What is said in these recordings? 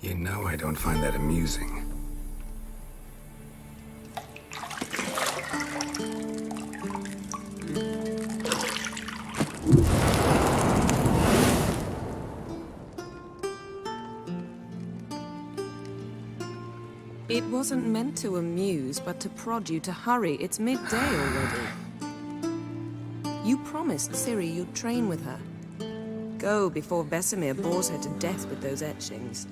You know I don't find that amusing. It wasn't meant to amuse, but to prod you to hurry. It's midday already. You promised Ciri you'd train with her. Go before Vesemir bores her to death with those etchings.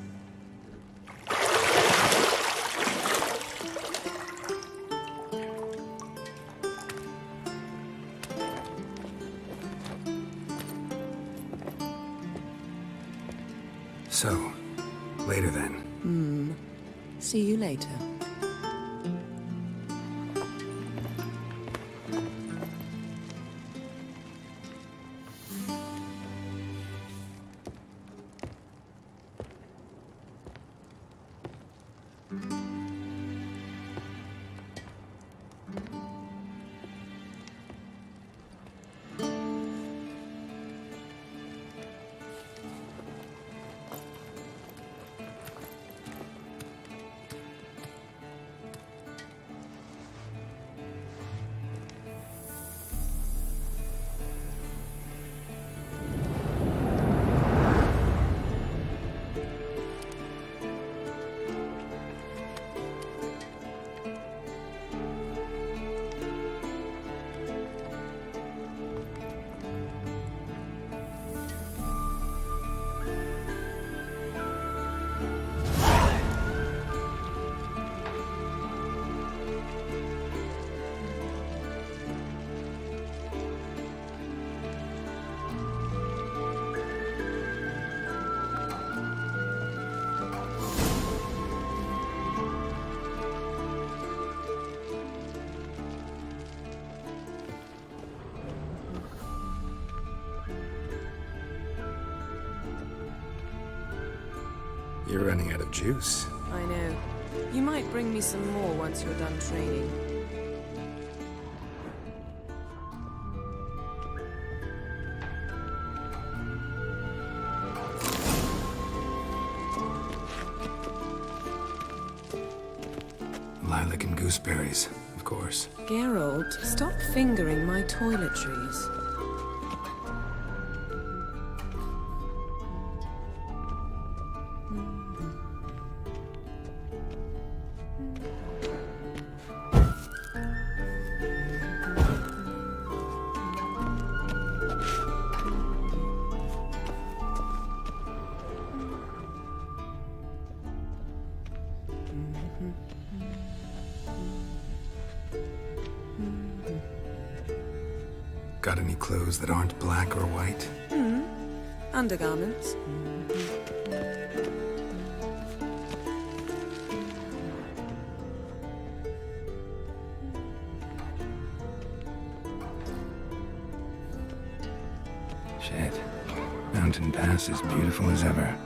So, later then. See you later. You're running out of juice. I know. You might bring me some more once you're done training. Lilac and gooseberries, of course. Geralt, stop fingering my toiletries. Got any clothes that aren't black or white? Undergarments. Shit. Mountain Pass is beautiful as ever.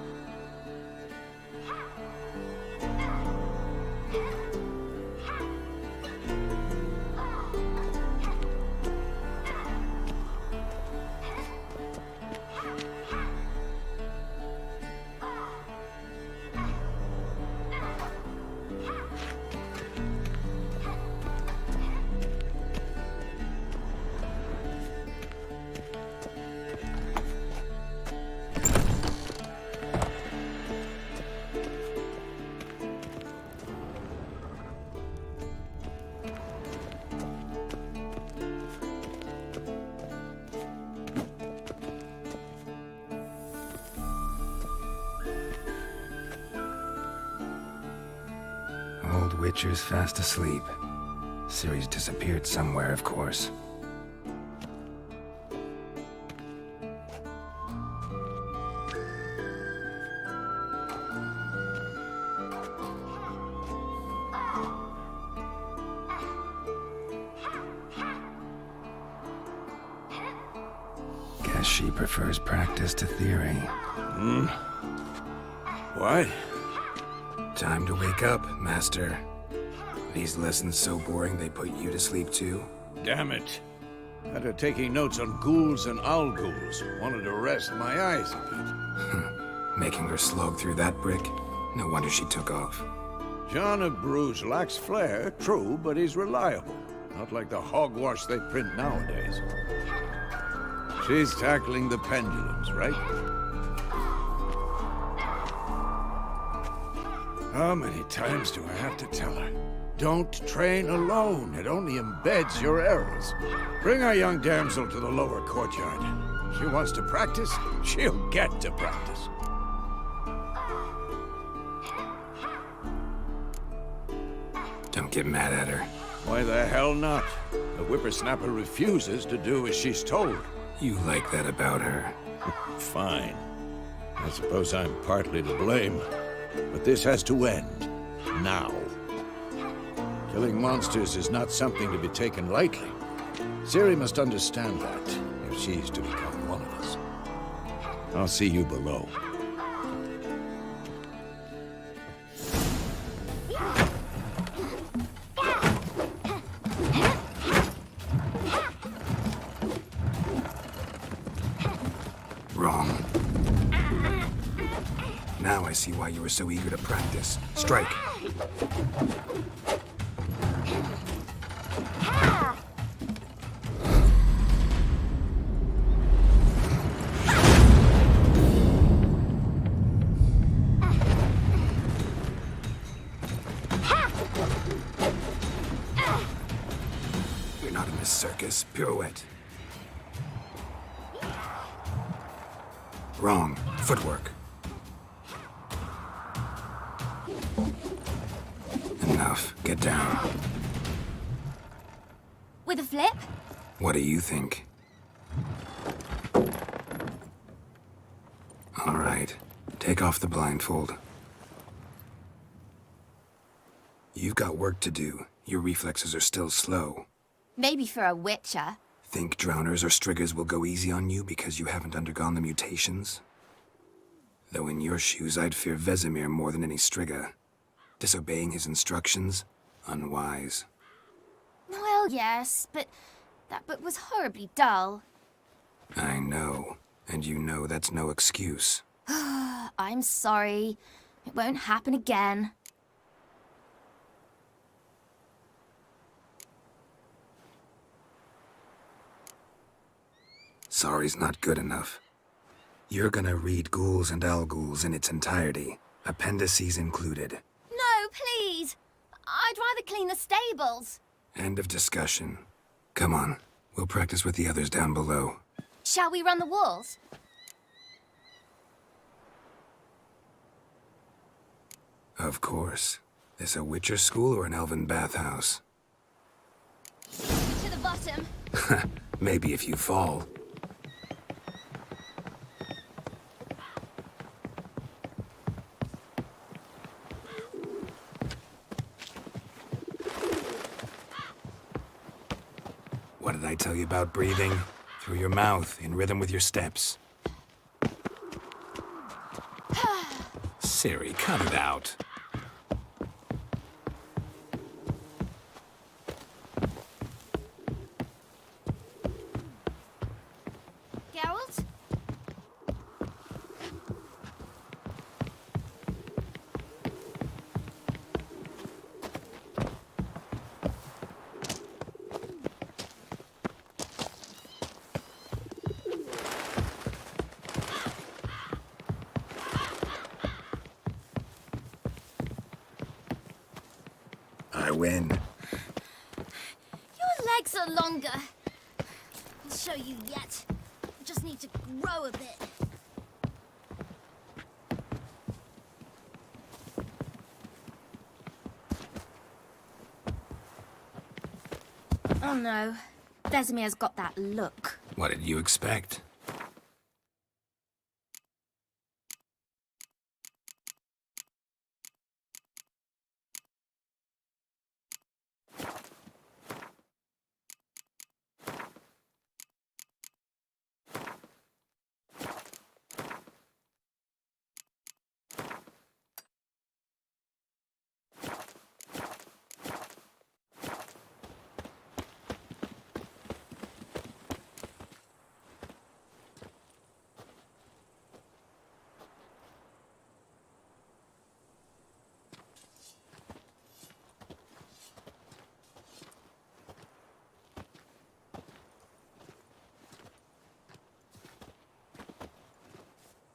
Old Witcher's fast asleep. Ciri's disappeared somewhere, of course. Guess she prefers practice to theory. What? Time to wake up, Master. These lessons so boring they put you to sleep too? Damn it. After taking notes on ghouls and owl-ghouls, wanted to rest my eyes a bit. Making her slog through that brick? No wonder she took off. John of Bruges lacks flair, true, but he's reliable. Not like the hogwash they print nowadays. She's tackling the pendulums, right? How many times do I have to tell her? Don't train alone. It only embeds your errors. Bring our young damsel to the lower courtyard. She wants to practice, she'll get to practice. Don't get mad at her. Why the hell not? The whippersnapper refuses to do as she's told. You like that about her. Fine. I suppose I'm partly to blame. But this has to end. Now. Killing monsters is not something to be taken lightly. Ciri must understand that, if she's to become one of us. I'll see you below. Wrong. Now I see why you were so eager to practice. Strike. You're not in this circus. Pirouette. Wrong. Footwork. Enough. Get down. With a flip? What do you think? All right. Take off the blindfold. You've got work to do. Your reflexes are still slow. Maybe for a witcher. Think drowners or striggers will go easy on you because you haven't undergone the mutations? Though in your shoes, I'd fear Vesemir more than any strigger. Disobeying his instructions? Unwise. Well, yes, but that book was horribly dull. I know. And you know that's no excuse. I'm sorry. It won't happen again. Sorry's not good enough. You're gonna read Ghouls and Owl-Ghouls in its entirety, appendices included. No, please! I'd rather clean the stables. End of discussion. Come on, we'll practice with the others down below. Shall we run the walls? Of course. This a Witcher school or an elven bathhouse? To the bottom. Maybe if you fall. What did I tell you about breathing? Through your mouth, in rhythm with your steps. Ciri, cut it out. Geralt? I win. Your legs are longer. I'll show you yet. You just need to grow a bit. Oh no. Vesemir's got that look. What did you expect?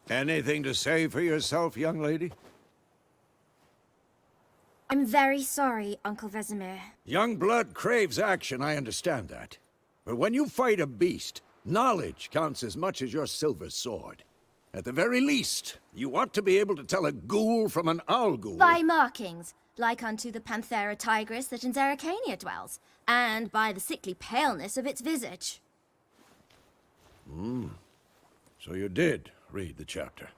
Anything to say for yourself, young lady? I'm very sorry, Uncle Vesemir. Young blood craves action, I understand that. But when you fight a beast, knowledge counts as much as your silver sword. At the very least, you ought to be able to tell a ghoul from an owl ghoul. By markings, like unto the Panthera tigris that in Zerrikania dwells, and by the sickly paleness of its visage. So you did read the chapter.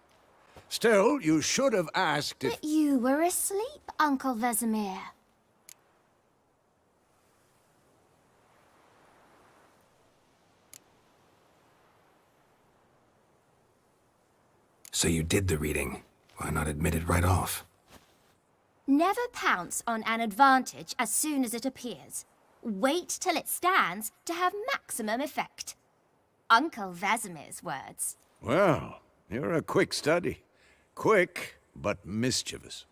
Still, you should have asked if... But you were asleep, Uncle Vesemir. So you did the reading. Why not admit it right off? Never pounce on an advantage as soon as it appears. Wait till it stands to have maximum effect. Uncle Vesemir's words. Well, you're a quick study. Quick, but mischievous.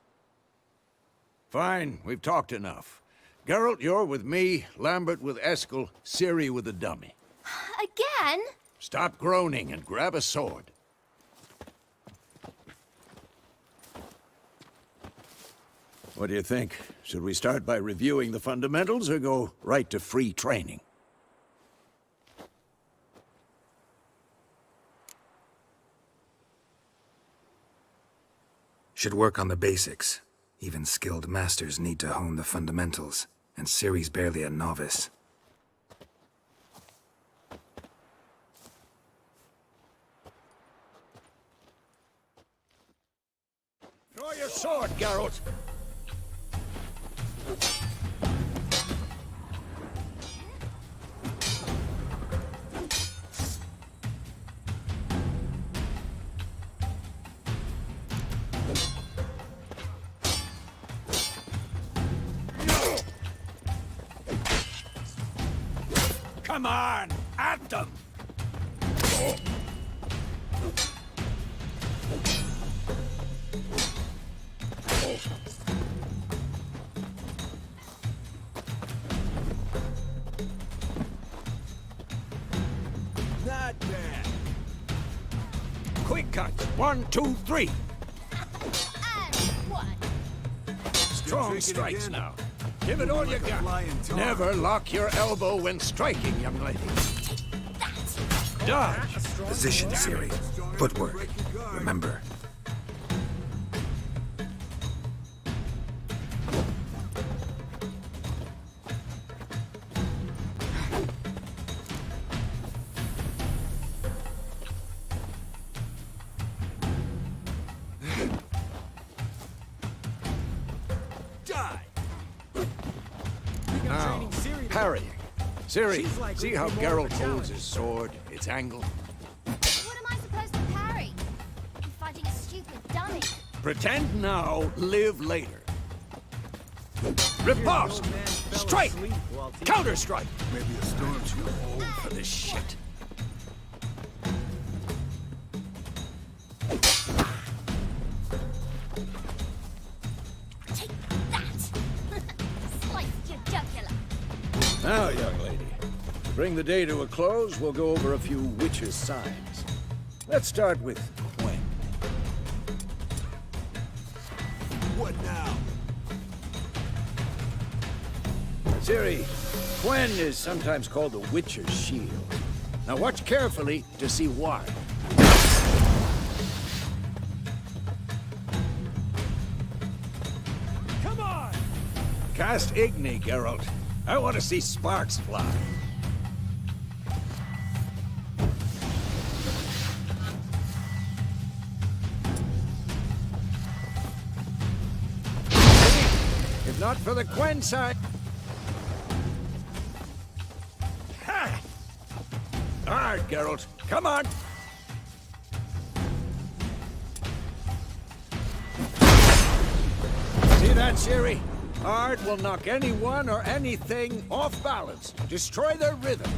Fine, we've talked enough. Geralt, you're with me, Lambert with Eskel, Ciri with the dummy. Again? Stop groaning and grab a sword. What do you think? Should we start by reviewing the fundamentals or go right to free training? Should work on the basics. Even skilled masters need to hone the fundamentals, and Ciri's barely a novice. Draw your sword, Geralt! Come on, at them! Not bad. Quick cut. 1, 2, 3. And what? Strong strikes now. Give it all you got. Never lock your elbow when striking, young lady. Dodge. Position, Ciri. Footwork. Remember. Now, parrying. Ciri, see how Geralt holds his sword, its angle? What am I supposed to parry? I'm fighting a stupid dummy. Pretend now, live later. Riposte! Strike! Counter-strike! Maybe a storm too old. For this shit. Take that! Sliced your jugular. Now, young lady, to bring the day to a close, we'll go over a few witches' signs. Let's start with Quen. What now? Ciri, Quen is sometimes called the Witcher's Shield. Now watch carefully to see why. Come on! Cast Igni, Geralt. I want to see sparks fly. If not for the Quen side... Ha! All right, Geralt. Come on! See that, Ciri? Ard will knock anyone or anything off balance. Destroy their rhythm.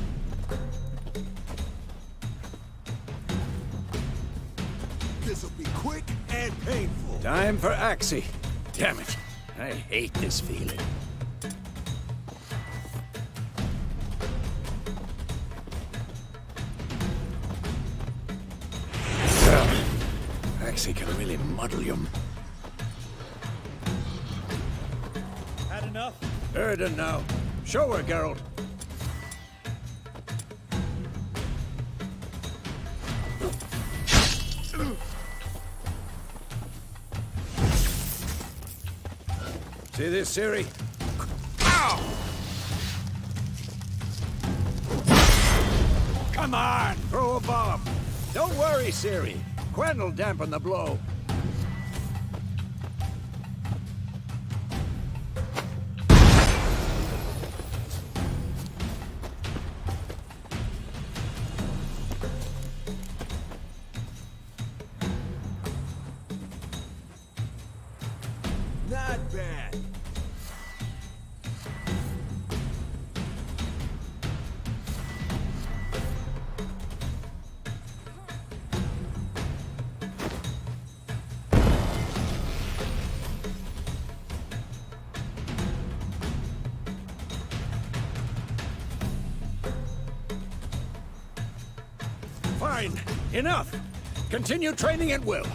This'll be quick and painful. Time for Axii. Damn it. I hate this feeling. Pixie can really muddle you. Had enough? Erden now. Show her, Geralt. See this, Ciri? Ow! Come on, throw a bomb. Don't worry, Ciri. Quen will dampen the blow. Not bad. Fine. Enough. Continue training at will.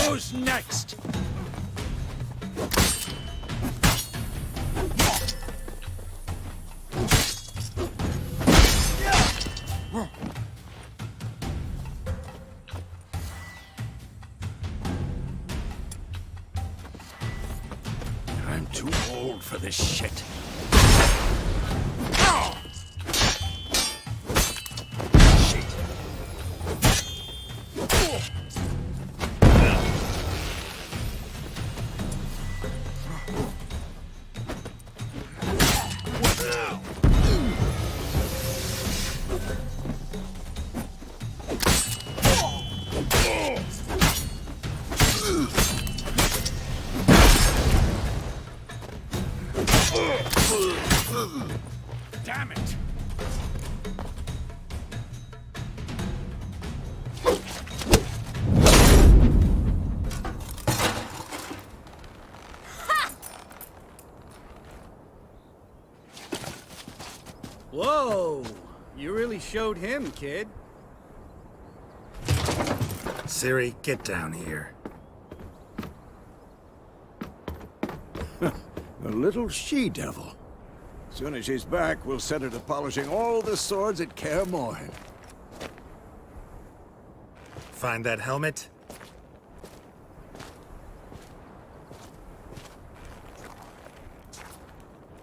Who's next? I'm too old for this shit. Damn it! Whoa! You really showed him, kid. Ciri, get down here. A little she-devil. Soon as she's back, we'll set her to polishing all the swords at Kaer Morhen. Find that helmet?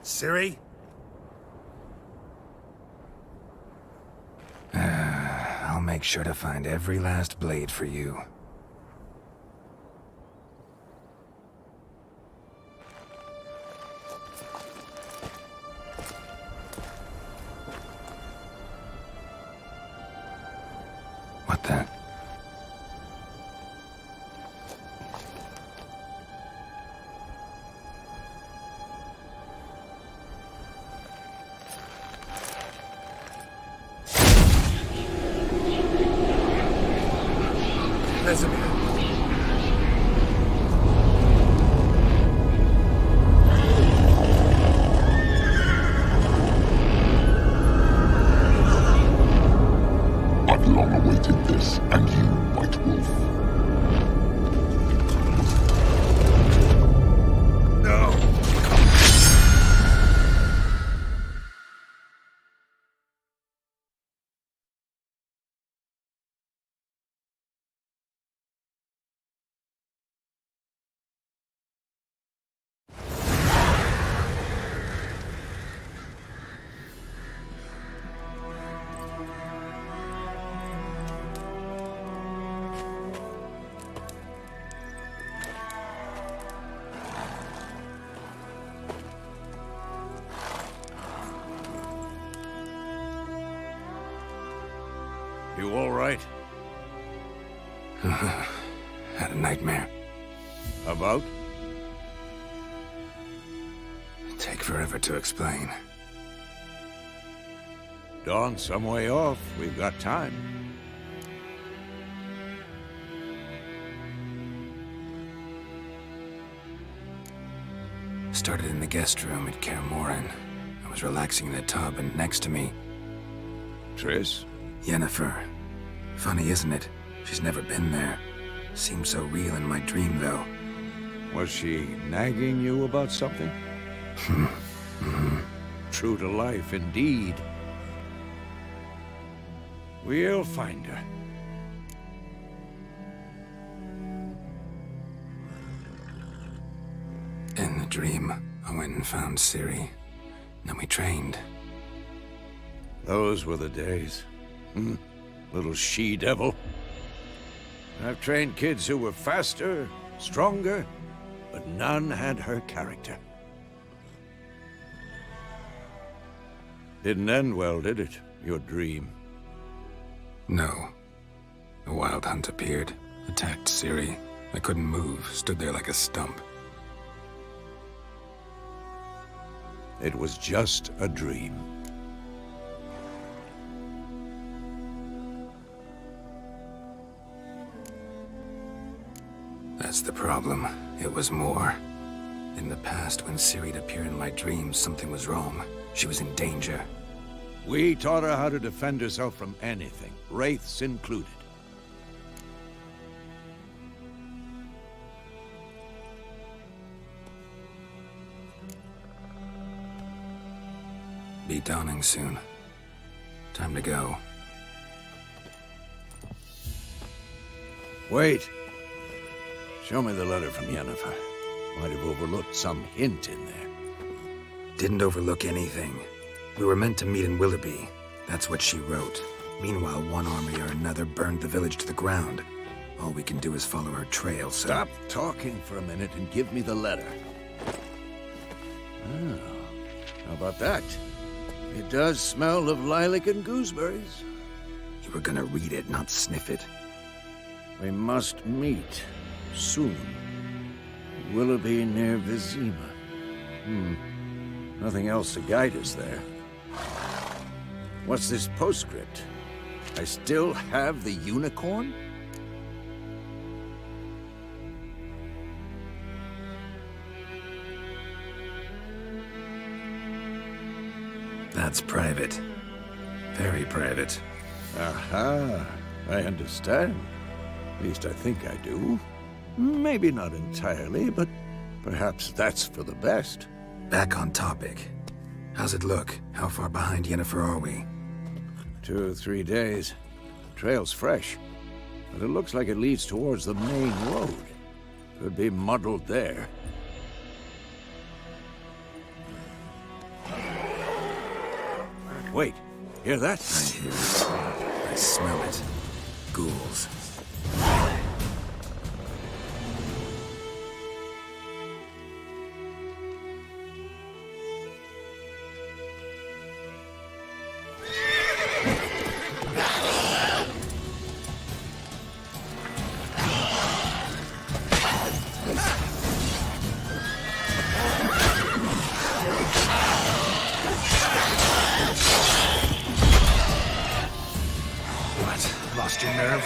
Ciri? I'll make sure to find every last blade for you. What the? Vesemir. I've long awaited this, and you, White Wolf. No! You all right? Had a nightmare. About? Take forever to explain. Dawn's some way off. We've got time. Started in the guest room at Kaer Morhen. I was relaxing in the tub, and next to me, Triss? Yennefer. Funny, isn't it? She's never been there. Seemed so real in my dream, though. Was she nagging you about something? True to life, indeed. We'll find her. In the dream, I went and found Ciri. Then we trained. Those were the days. Little she-devil. I've trained kids who were faster, stronger, but none had her character. Didn't end well, did it? Your dream? No. A wild hunt appeared, attacked Ciri. I couldn't move, stood there like a stump. It was just a dream. That's the problem. It was more. In the past, when Ciri'd appear in my dreams, something was wrong. She was in danger. We taught her how to defend herself from anything, wraiths included. Be dawning soon. Time to go. Wait. Show me the letter from Yennefer. Might have overlooked some hint in there. Didn't overlook anything. We were meant to meet in Willoughby. That's what she wrote. Meanwhile, one army or another burned the village to the ground. All we can do is follow her trail, so... Stop talking for a minute and give me the letter. Oh, how about that? It does smell of lilac and gooseberries. You were gonna read it, not sniff it. We must meet soon. Willoughby near Vizima. Nothing else to guide us there. What's this postscript? I still have the unicorn? That's private. Very private. Aha, I understand. At least I think I do. Maybe not entirely, but perhaps that's for the best. Back on topic. How's it look? How far behind Yennefer are we? 2 or 3 days. Trail's fresh, but it looks like it leads towards the main road. Could be muddled there. Wait, hear that? I hear it. I smell it. Ghouls. Lost your nerve?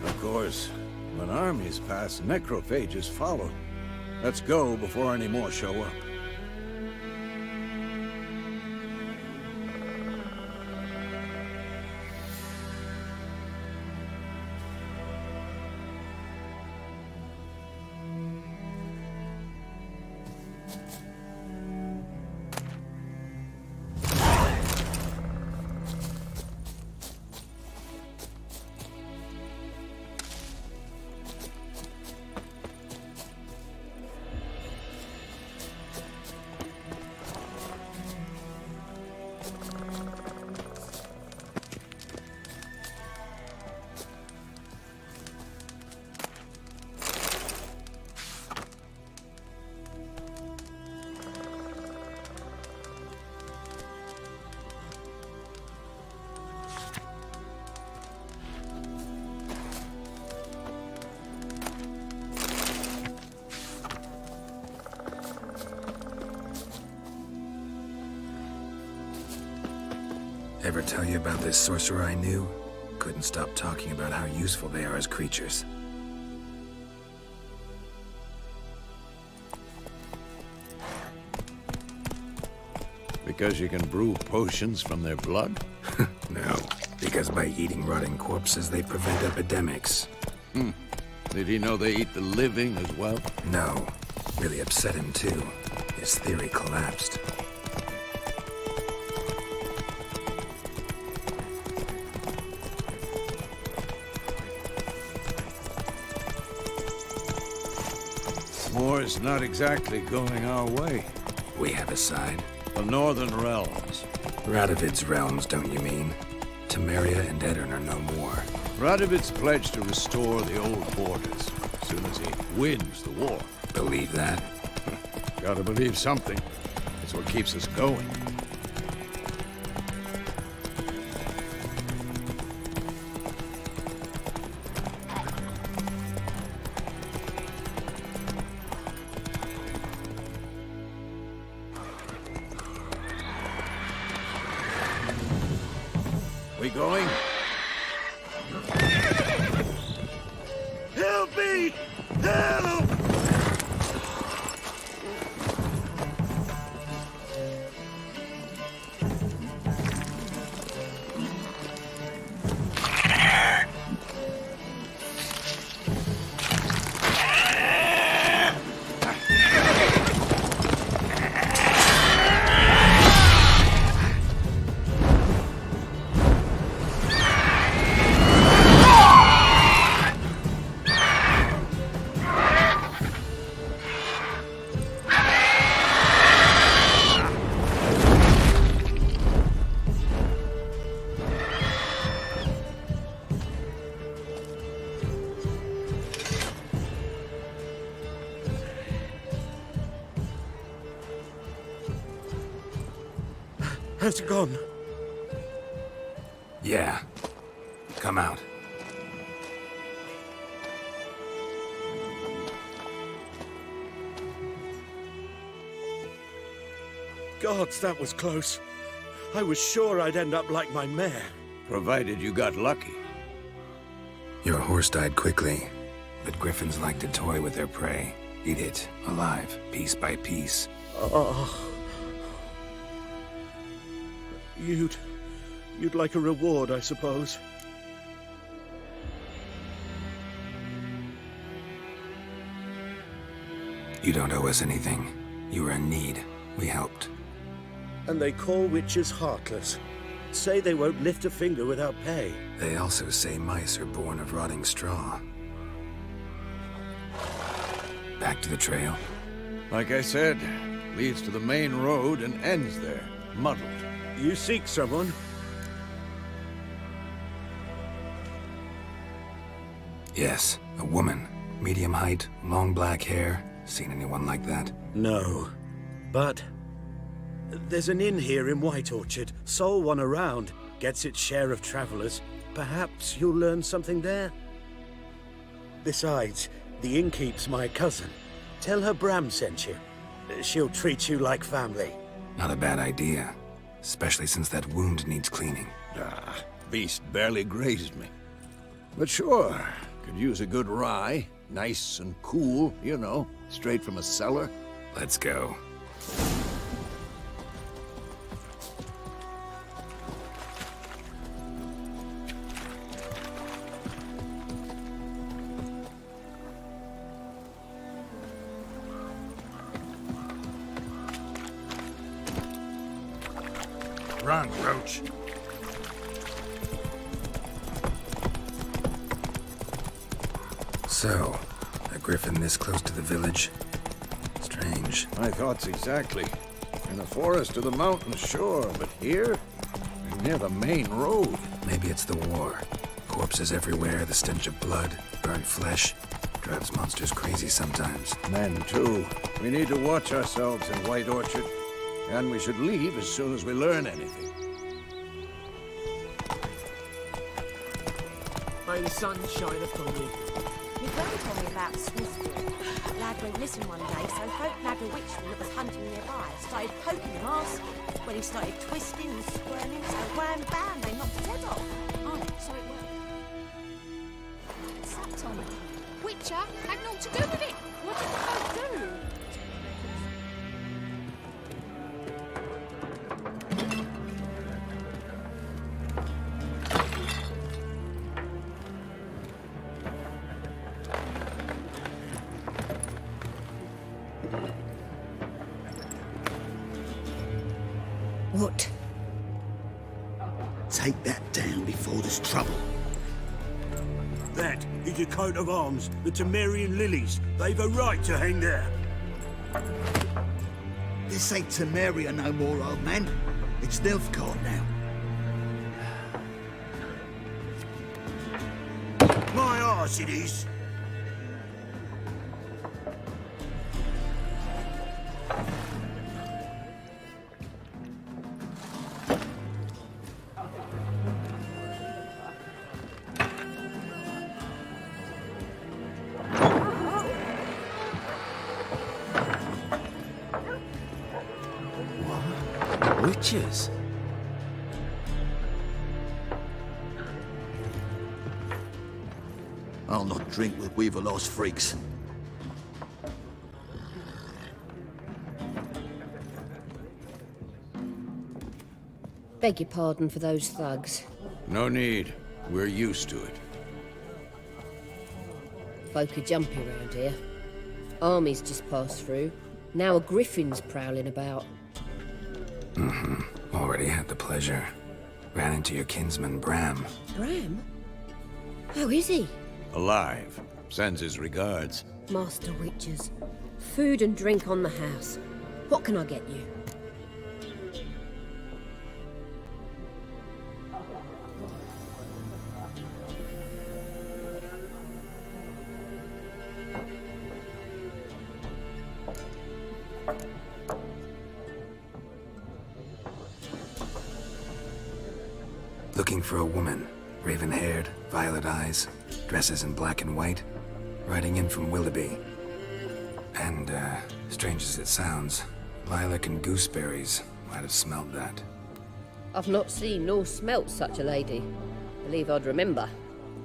Of course, when armies pass, necrophages follow. Let's go before any more show up. Ever tell you about this sorcerer I knew? Couldn't stop talking about how useful they are as creatures. Because you can brew potions from their blood? No, because by eating rotting corpses, they prevent epidemics. Did he know they eat the living as well? No, really upset him too. His theory collapsed. War's not exactly going our way. We have a side. The Northern Realms. Radovid's realms, don't you mean? Temeria and Edirn are no more. Radovid's pledged to restore the old borders as soon as he wins the war. Believe that? Gotta believe something. It's what keeps us going. We going? Help me! Help! Has it gone? Yeah. Come out. Gods, that was close. I was sure I'd end up like my mare. Provided you got lucky. Your horse died quickly, but griffins like to toy with their prey. Eat it, alive, piece by piece. Oh. You'd like a reward, I suppose. You don't owe us anything. You were in need. We helped. And they call witches heartless. Say they won't lift a finger without pay. They also say mice are born of rotting straw. Back to the trail. Like I said, leads to the main road and ends there, muddled. You seek someone? Yes, a woman. Medium height, long black hair. Seen anyone like that? No. But there's an inn here in White Orchard. Sole one around. Gets its share of travelers. Perhaps you'll learn something there? Besides, the innkeep's my cousin. Tell her Bram sent you. She'll treat you like family. Not a bad idea. Especially since that wound needs cleaning. Beast barely grazed me. But sure, could use a good rye. Nice and cool, you know, straight from a cellar. Let's go. Run, Roach. So, a griffin this close to the village? Strange. My thoughts exactly. In the forest or the mountains, sure, but here? Near the main road. Maybe it's the war. Corpses everywhere, the stench of blood, burnt flesh. Drives monsters crazy sometimes. Men, too. We need to watch ourselves in White Orchard. And we should leave as soon as we learn anything. May the sun shine upon you. You don't tell me about Swisswood. lad went missing one day, so folk nagged a witchman that was hunting nearby. Started poking him, asking. When he started twisting and squirming, so wham bam, they knocked his head off. Oh, so it worked. Sat on it. Witcher had naught to do with it. What did the folk do? What? Take that down before there's trouble. That is a coat of arms, the Temerian lilies. They've a right to hang there. This ain't Temeria no more, old man. It's Nilfgaard now. My arse it is. Witches? I'll not drink with Weaverlost freaks. Beg your pardon for those thugs. No need. We're used to it. Folk are jumpy around here. Armies just passed through. Now a griffin's prowling about. Already had the pleasure. Ran into your kinsman, Bram. Bram? How is he? Alive. Sends his regards. Master Witches. Food and drink on the house. What can I get you? Looking for a woman. Raven-haired, violet eyes, dresses in black and white. Riding in from Willoughby. And, strange as it sounds, lilac and gooseberries might have smelled that. I've not seen nor smelt such a lady. Believe I'd remember.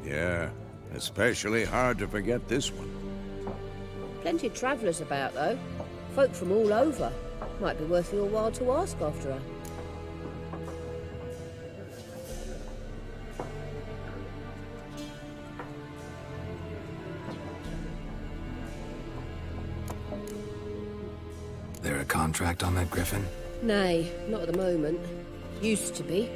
Yeah, especially hard to forget this one. Plenty of travellers about, though. Folk from all over. Might be worth your while to ask after her. There a contract on that griffin? Nay, not at the moment. Used to be.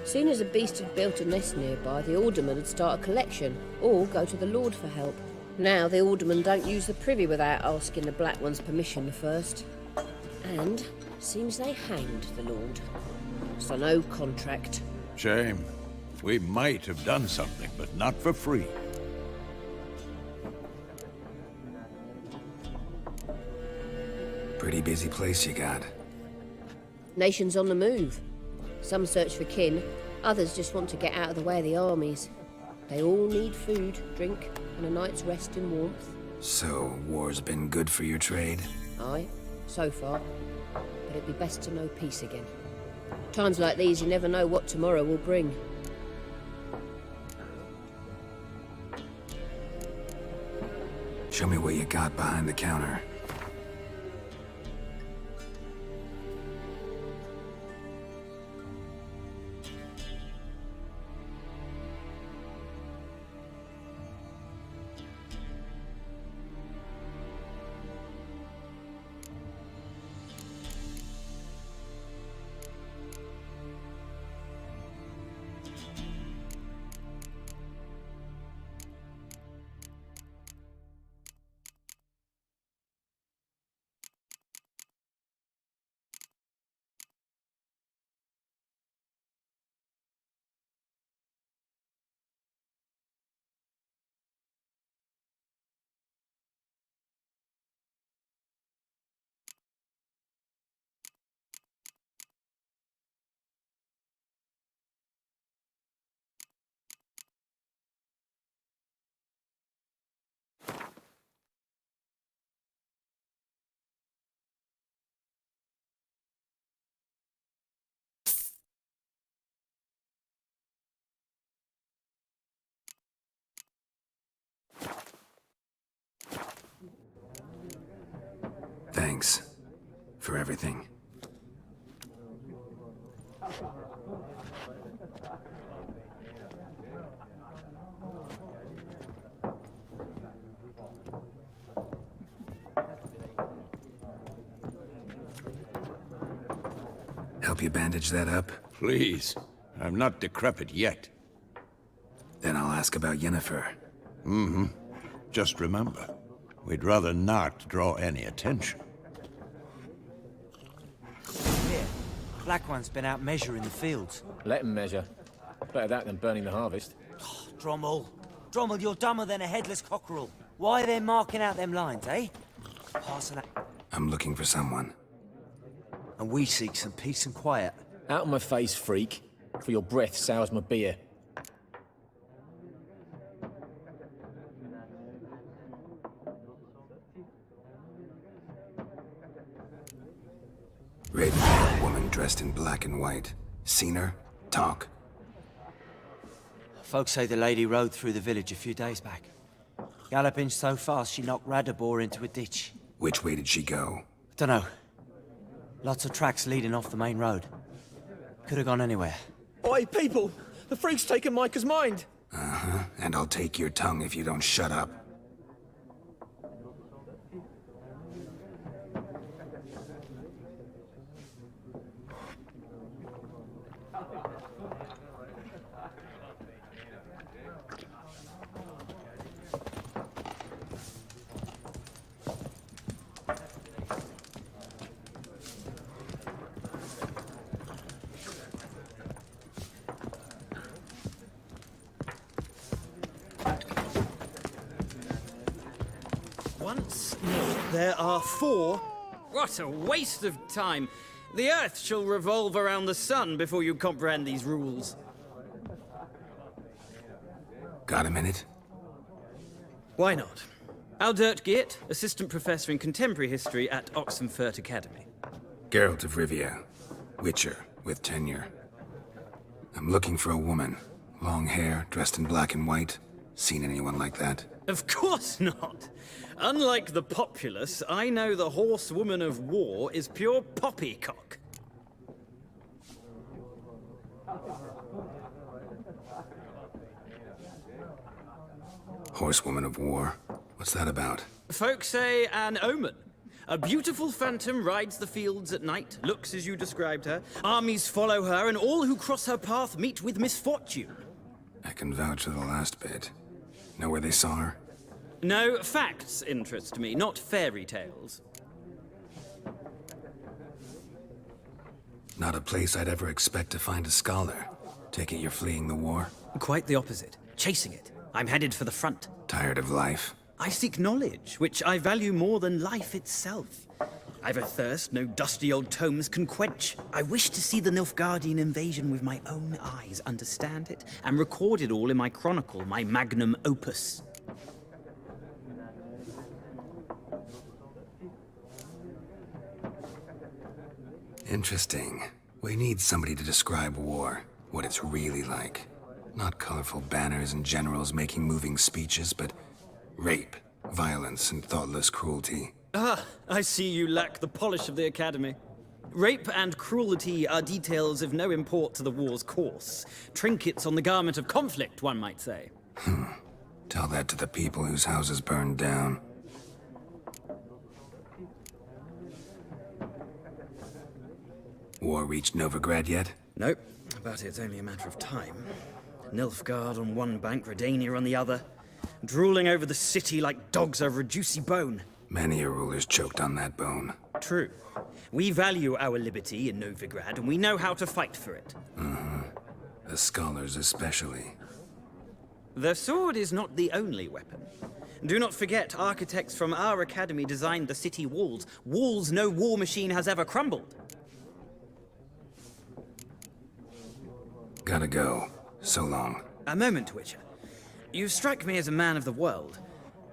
Soon as a beast had built a nest nearby, the alderman would start a collection, or go to the Lord for help. Now the aldermen don't use the privy without asking the Black One's permission first. And seems they hanged the Lord. So no contract. Shame. We might have done something, but not for free. Pretty busy place you got. Nations on the move. Some search for kin, others just want to get out of the way of the armies. They all need food, drink, and a night's rest in warmth. So, war's been good for your trade? Aye, so far. But it'd be best to know peace again. Times like these, you never know what tomorrow will bring. Show me what you got behind the counter. Thanks. For everything. Help you bandage that up? Please. I'm not decrepit yet. Then I'll ask about Yennefer. Mm-hmm. Just remember, we'd rather not draw any attention. Here, Black One's been out measuring the fields. Let him measure. Better that than burning the harvest. Oh, Drommel. Drommel, you're dumber than a headless cockerel. Why are they marking out them lines, eh? Passing out. I'm looking for someone. And we seek some peace and quiet. Out of my face, freak. For your breath sours my beer. Raven, woman dressed in black and white. Seen her? Talk. Folks say the lady rode through the village a few days back. Galloping so fast she knocked Radabor into a ditch. Which way did she go? Dunno. Lots of tracks leading off the main road. Could have gone anywhere. Oi, people! The freak's taken Micah's mind! Uh-huh. And I'll take your tongue if you don't shut up. Once there are 4. What a waste of time. The Earth shall revolve around the sun before you comprehend these rules. Got a minute? Why not? Aldert Geert, Assistant Professor in Contemporary History at Oxenfurt Academy. Geralt of Rivia. Witcher, with tenure. I'm looking for a woman. Long hair, dressed in black and white. Seen anyone like that? Of course not. Unlike the populace, I know the horsewoman of war is pure poppycock. Horsewoman of war? What's that about? Folks say an omen. A beautiful phantom rides the fields at night, looks as you described her. Armies follow her, and all who cross her path meet with misfortune. I can vouch for the last bit. Know where they saw her? No, facts interest me, not fairy tales. Not a place I'd ever expect to find a scholar. Take it you're fleeing the war? Quite the opposite. Chasing it. I'm headed for the front. Tired of life? I seek knowledge, which I value more than life itself. I've a thirst no dusty old tomes can quench. I wish to see the Nilfgaardian invasion with my own eyes, understand it, and record it all in my chronicle, my magnum opus. Interesting. We need somebody to describe war, what it's really like. Not colorful banners and generals making moving speeches, but rape, violence, and thoughtless cruelty. Ah, I see you lack the polish of the Academy. Rape and cruelty are details of no import to the war's course. Trinkets on the garment of conflict, one might say. Tell that to the people whose houses burned down. War reached Novigrad yet? Nope, but it's only a matter of time. Nilfgaard on one bank, Redania on the other. Drooling over the city like dogs over a juicy bone. Many a ruler's choked on that bone. True. We value our liberty in Novigrad, and we know how to fight for it. The scholars especially. The sword is not the only weapon. Do not forget, architects from our academy designed the city walls. Walls no war machine has ever crumbled. Gotta go. So long. A moment, Witcher. You strike me as a man of the world.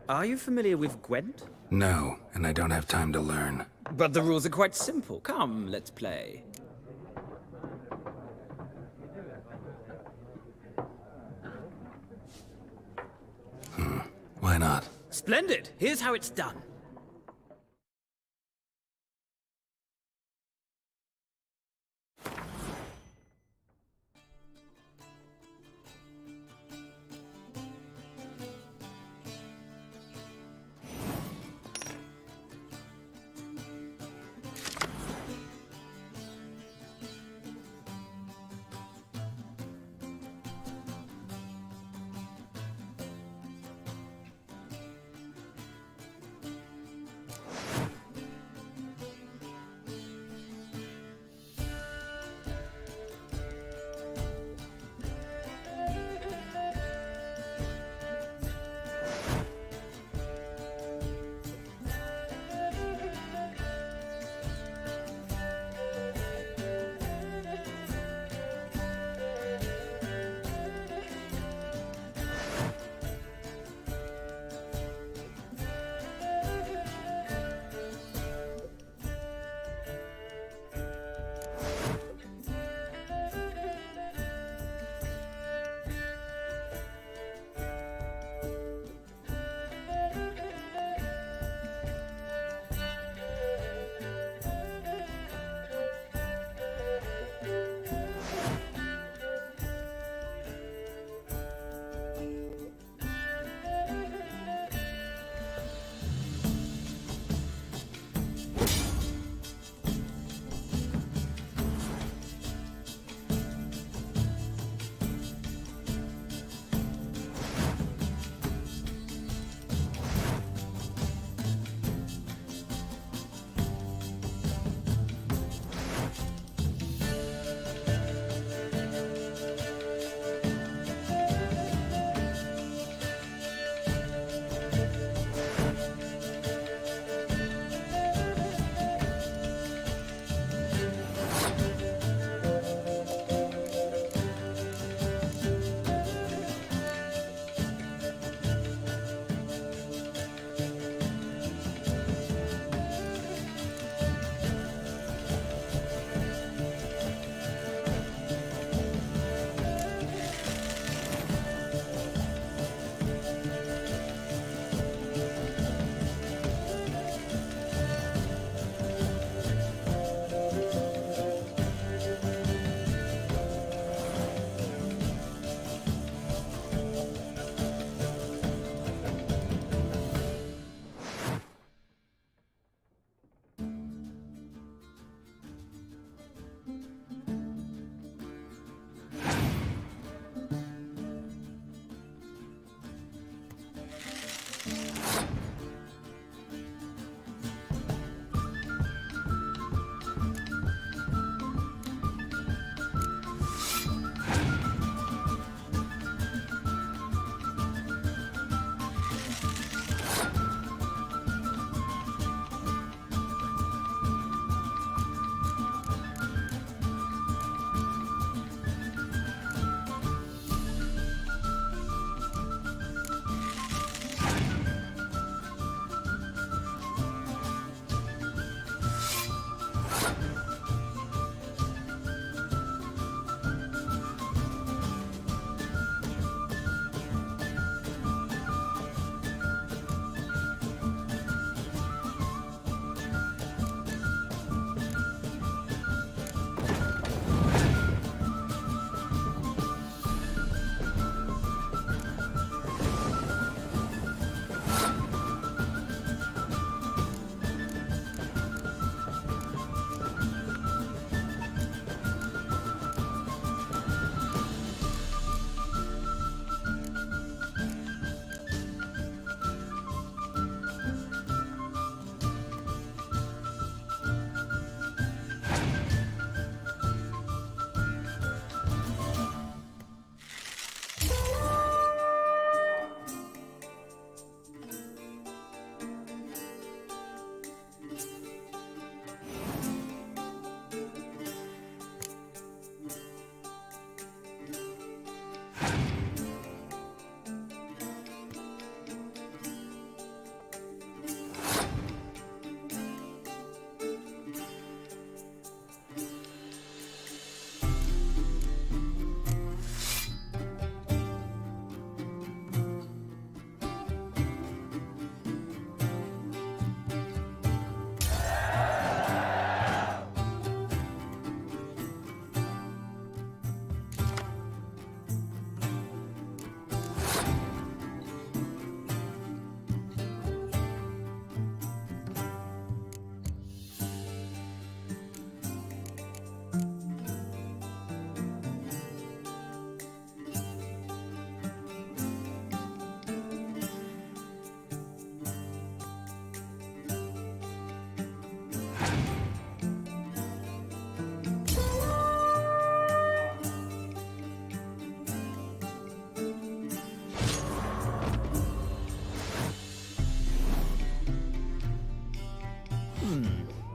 Are you familiar with Gwent? No, and I don't have time to learn. But the rules are quite simple. Come, let's play. Why not? Splendid. Here's how it's done.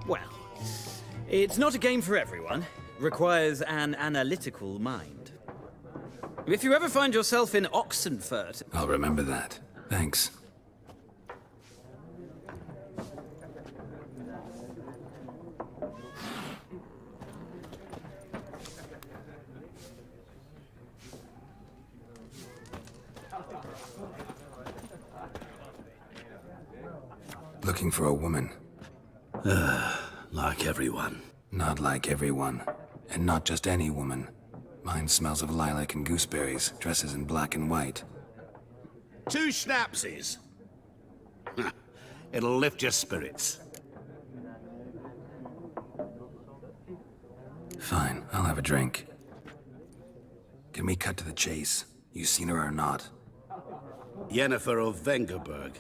Well, it's not a game for everyone. Requires an analytical mind. If you ever find yourself in Oxenfurt... I'll remember that. Thanks. Looking for a woman. Like everyone. Not like everyone. And not just any woman. Mine smells of lilac and gooseberries, dresses in black and white. 2 schnapsies. It'll lift your spirits. Fine, I'll have a drink. Can we cut to the chase? You seen her or not? Yennefer of Vengerberg.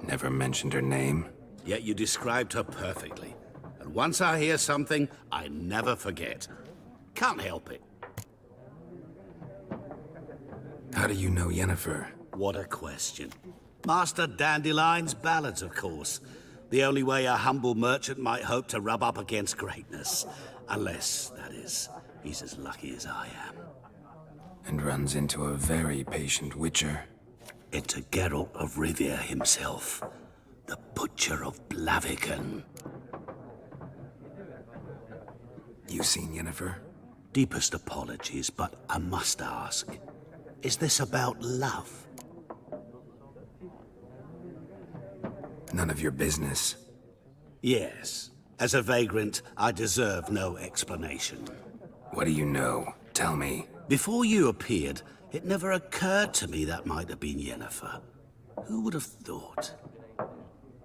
Never mentioned her name. Yet you described her perfectly. And once I hear something, I never forget. Can't help it. How do you know Yennefer? What a question. Master Dandelion's ballads, of course. The only way a humble merchant might hope to rub up against greatness. Unless, that is, he's as lucky as I am. And runs into a very patient witcher. Into Geralt of Rivia himself. The Butcher of Blaviken. You seen Yennefer? Deepest apologies, but I must ask. Is this about love? None of your business. Yes. As a vagrant, I deserve no explanation. What do you know? Tell me. Before you appeared, it never occurred to me that might have been Yennefer. Who would have thought?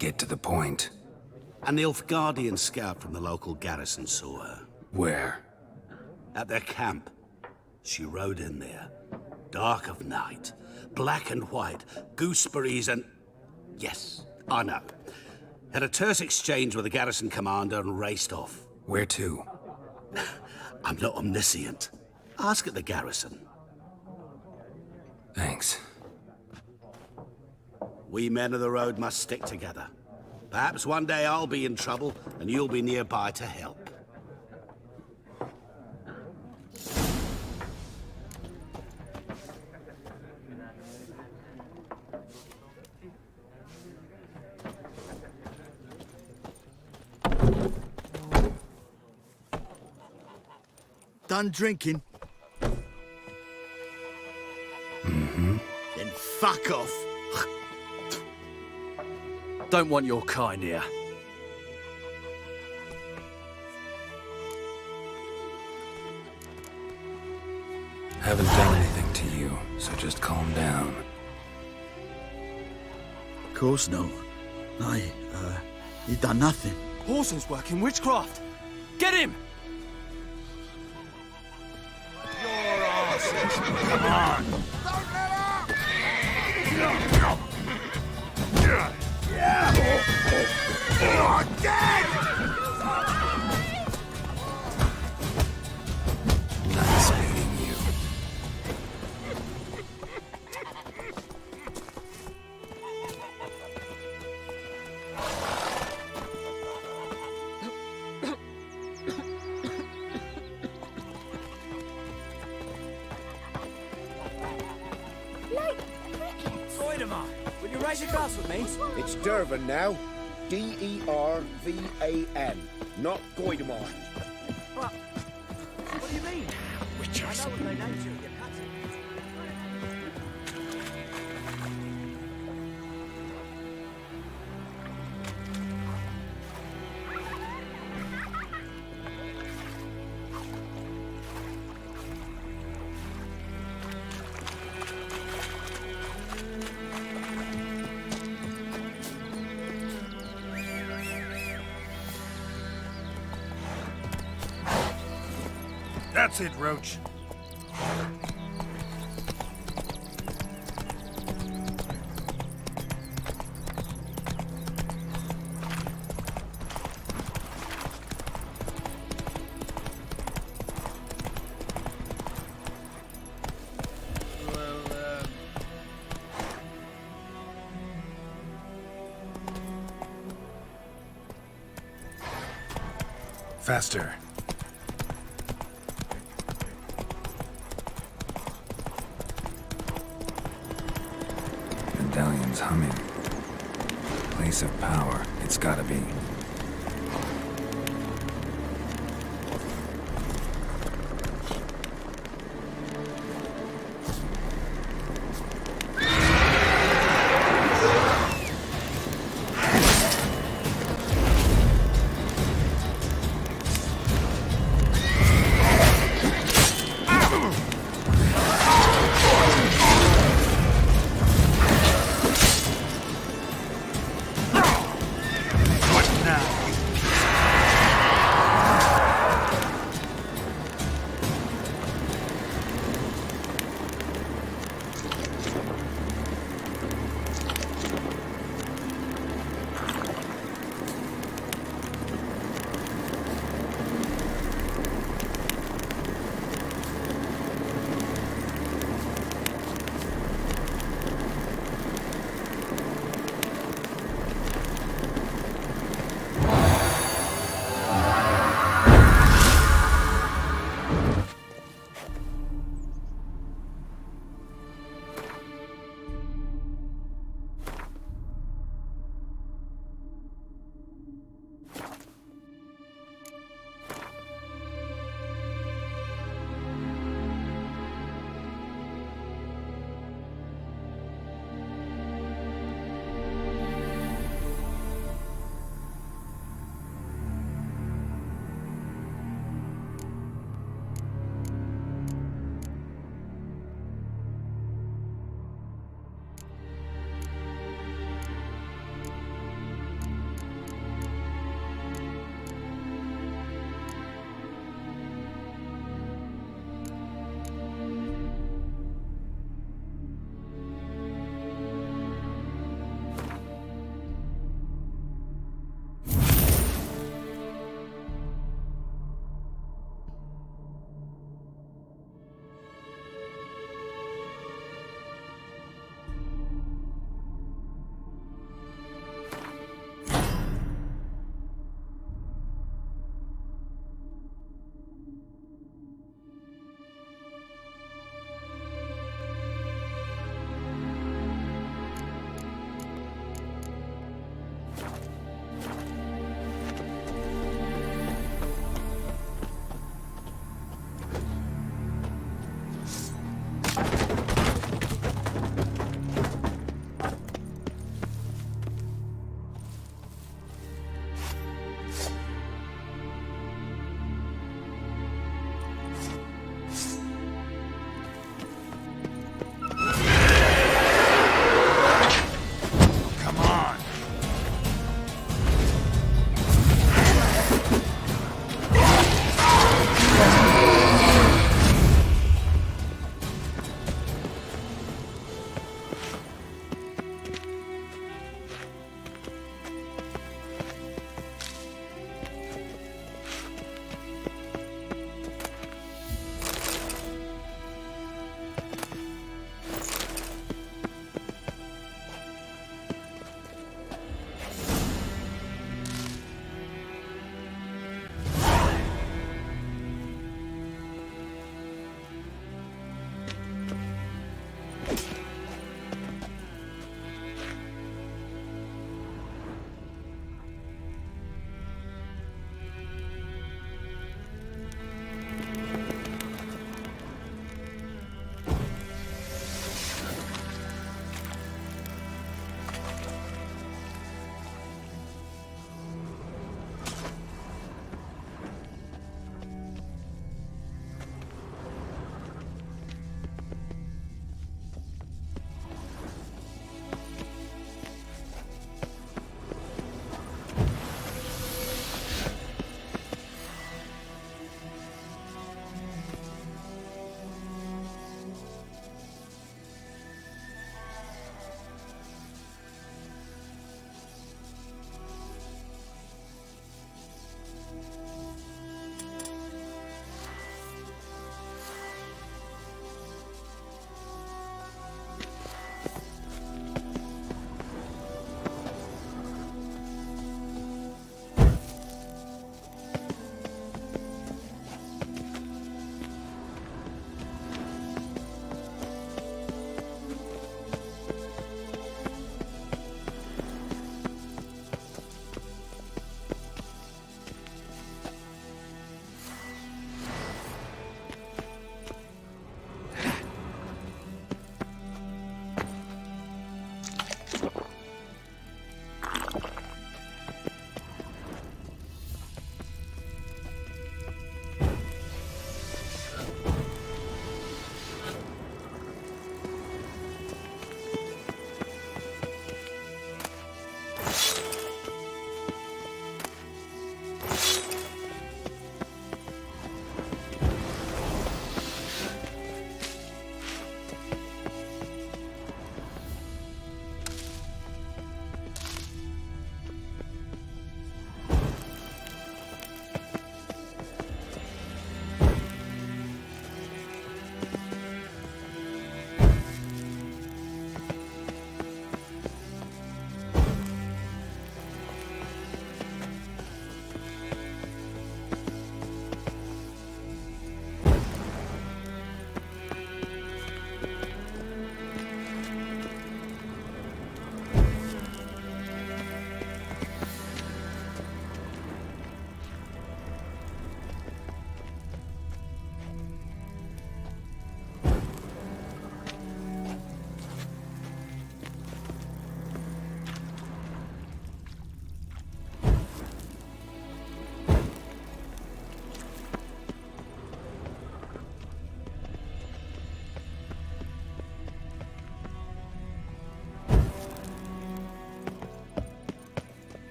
Get to the point. A Nilfgaardian scout from the local garrison saw her. Where? At their camp. She rode in there. Dark of night. Black and white. Gooseberries and... Yes, I know. Had a terse exchange with the garrison commander and raced off. Where to? I'm not omniscient. Ask at the garrison. Thanks. We men of the road must stick together. Perhaps one day I'll be in trouble and you'll be nearby to help. Done drinking? Mm-hmm. Then fuck off. Don't want your kind here. Haven't done anything to you, so just calm down. Of course no. You done nothing. Horsel's working witchcraft. Get him! Come on! You're dead! Nice meeting you. Voidemar, will you raise a glass with me? It's Dervan now. D-E-R-V-A-N, not Goidemar. What do you mean? Witchers. I know what they named you. You cut it. That's it, Roach. Faster. Medallion's humming. Place of power, it's gotta be.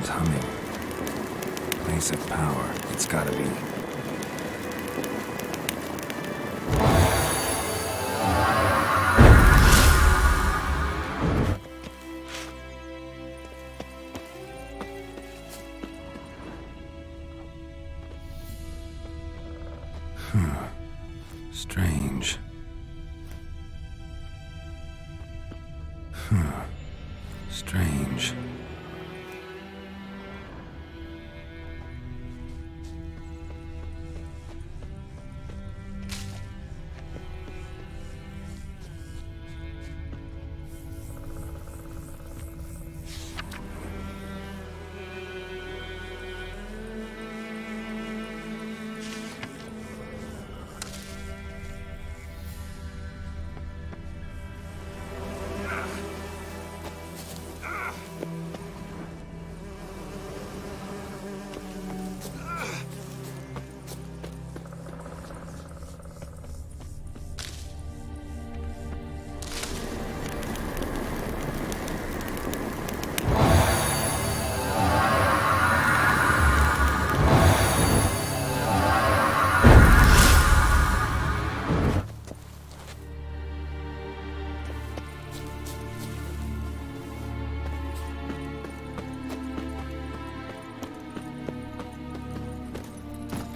engine's humming. Place of power, it's gotta be. Strange. Strange.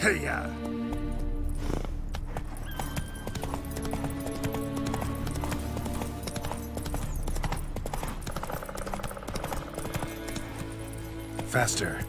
Hey-ya! Faster.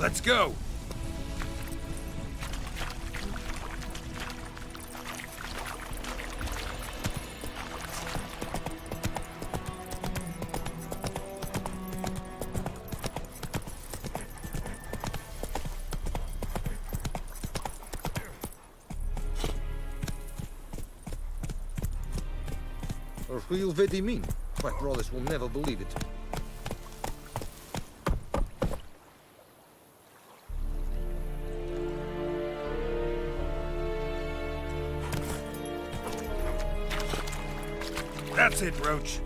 Let's go! Or who'll very mean? Quack Rawless will never believe it. That's it, Roach.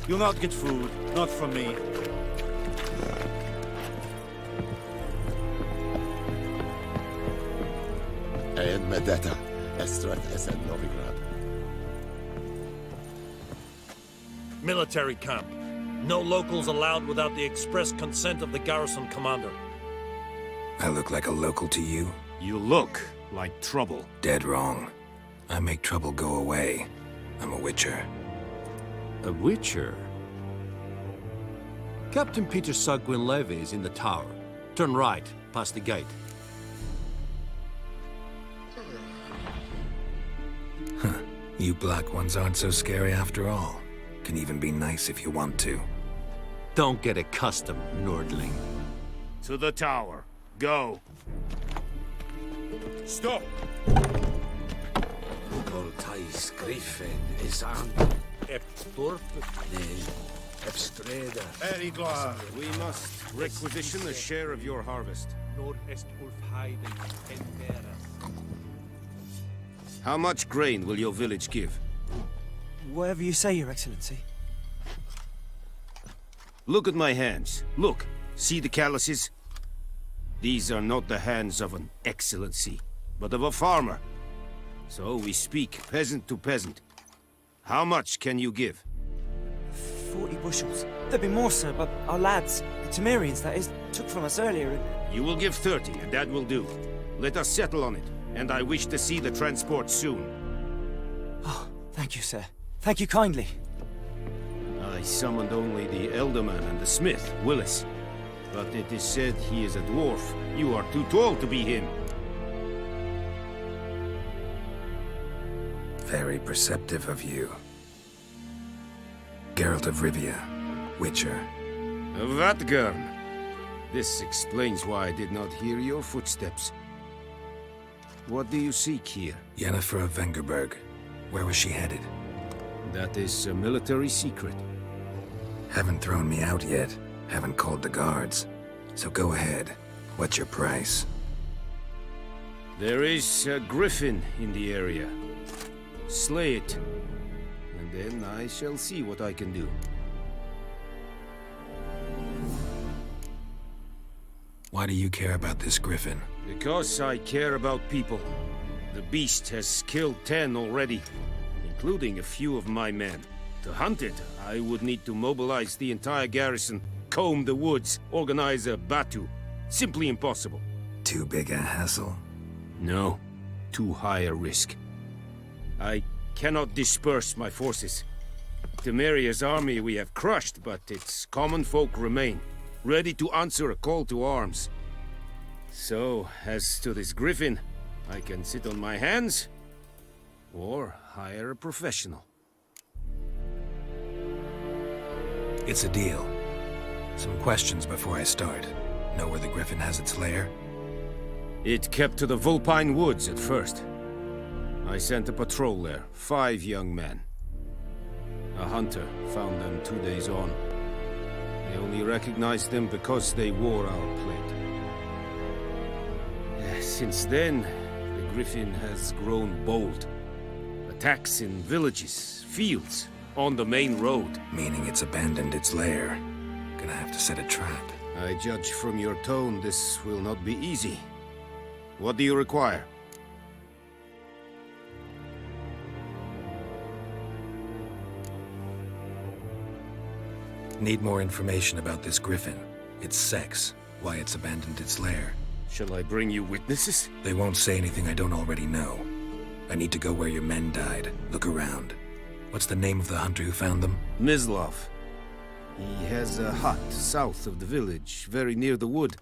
You'll not get food, not from me. And Medeta, Estrat Esed Novigrad. Military camp. No locals allowed without the express consent of the garrison commander. I look like a local to you? You look like trouble. Dead wrong. I make trouble go away. I'm a witcher. A witcher? Captain Peter Sagwin Levy is in the tower. Turn right, past the gate. You black ones aren't so scary after all. can even be nice if you want to. Don't get accustomed, Nordling. To the tower. Go. Stop! Voltais Griffin is on. Epdorf? Epstreda. Very glad. We must requisition a share of your harvest. How much grain will your village give? Whatever you say, Your Excellency. Look at my hands. Look. See the calluses? These are not the hands of an excellency, but of a farmer. So we speak peasant to peasant. How much can you give? 40 bushels. There'd be more, sir, but our lads, the Temerians, that is, took from us earlier and... You will give 30, and that will do. Let us settle on it, and I wish to see the transport soon. Oh, thank you, sir. Thank you kindly. I summoned only the Elderman and the smith, Willis. But it is said he is a dwarf. You are too tall to be him. Very perceptive of you. Geralt of Rivia, Witcher. Vatgern. This explains why I did not hear your footsteps. What do you seek here? Yennefer of Vengerberg. Where was she headed? That is a military secret. Haven't thrown me out yet. Haven't called the guards. So go ahead. What's your price? There is a griffin in the area. Slay it. And then I shall see what I can do. Why do you care about this griffin? Because I care about people. The beast has killed 10 already, including a few of my men. To hunt it, I would need to mobilize the entire garrison, comb the woods, organize a batu. Simply impossible. Too big a hassle? No. Too high a risk. I cannot disperse my forces. Temeria's army we have crushed, but its common folk remain, ready to answer a call to arms. So, as to this griffin, I can sit on my hands, or hire a professional. It's a deal. Some questions before I start. Know where the griffin has its lair? It kept to the Vulpine Woods at first. I sent a patrol there, 5 young men. A hunter found them 2 days on. I only recognized them because they wore our plate. Since then, the griffin has grown bold. Attacks in villages, fields, on the main road. Meaning it's abandoned its lair. Gonna have to set a trap. I judge from your tone this will not be easy. What do you require? Need more information about this griffin. Its sex, why it's abandoned its lair. Shall I bring you witnesses? They won't say anything I don't already know. I need to go where your men died. Look around. What's the name of the hunter who found them? Mislav. He has a hut south of the village, very near the wood.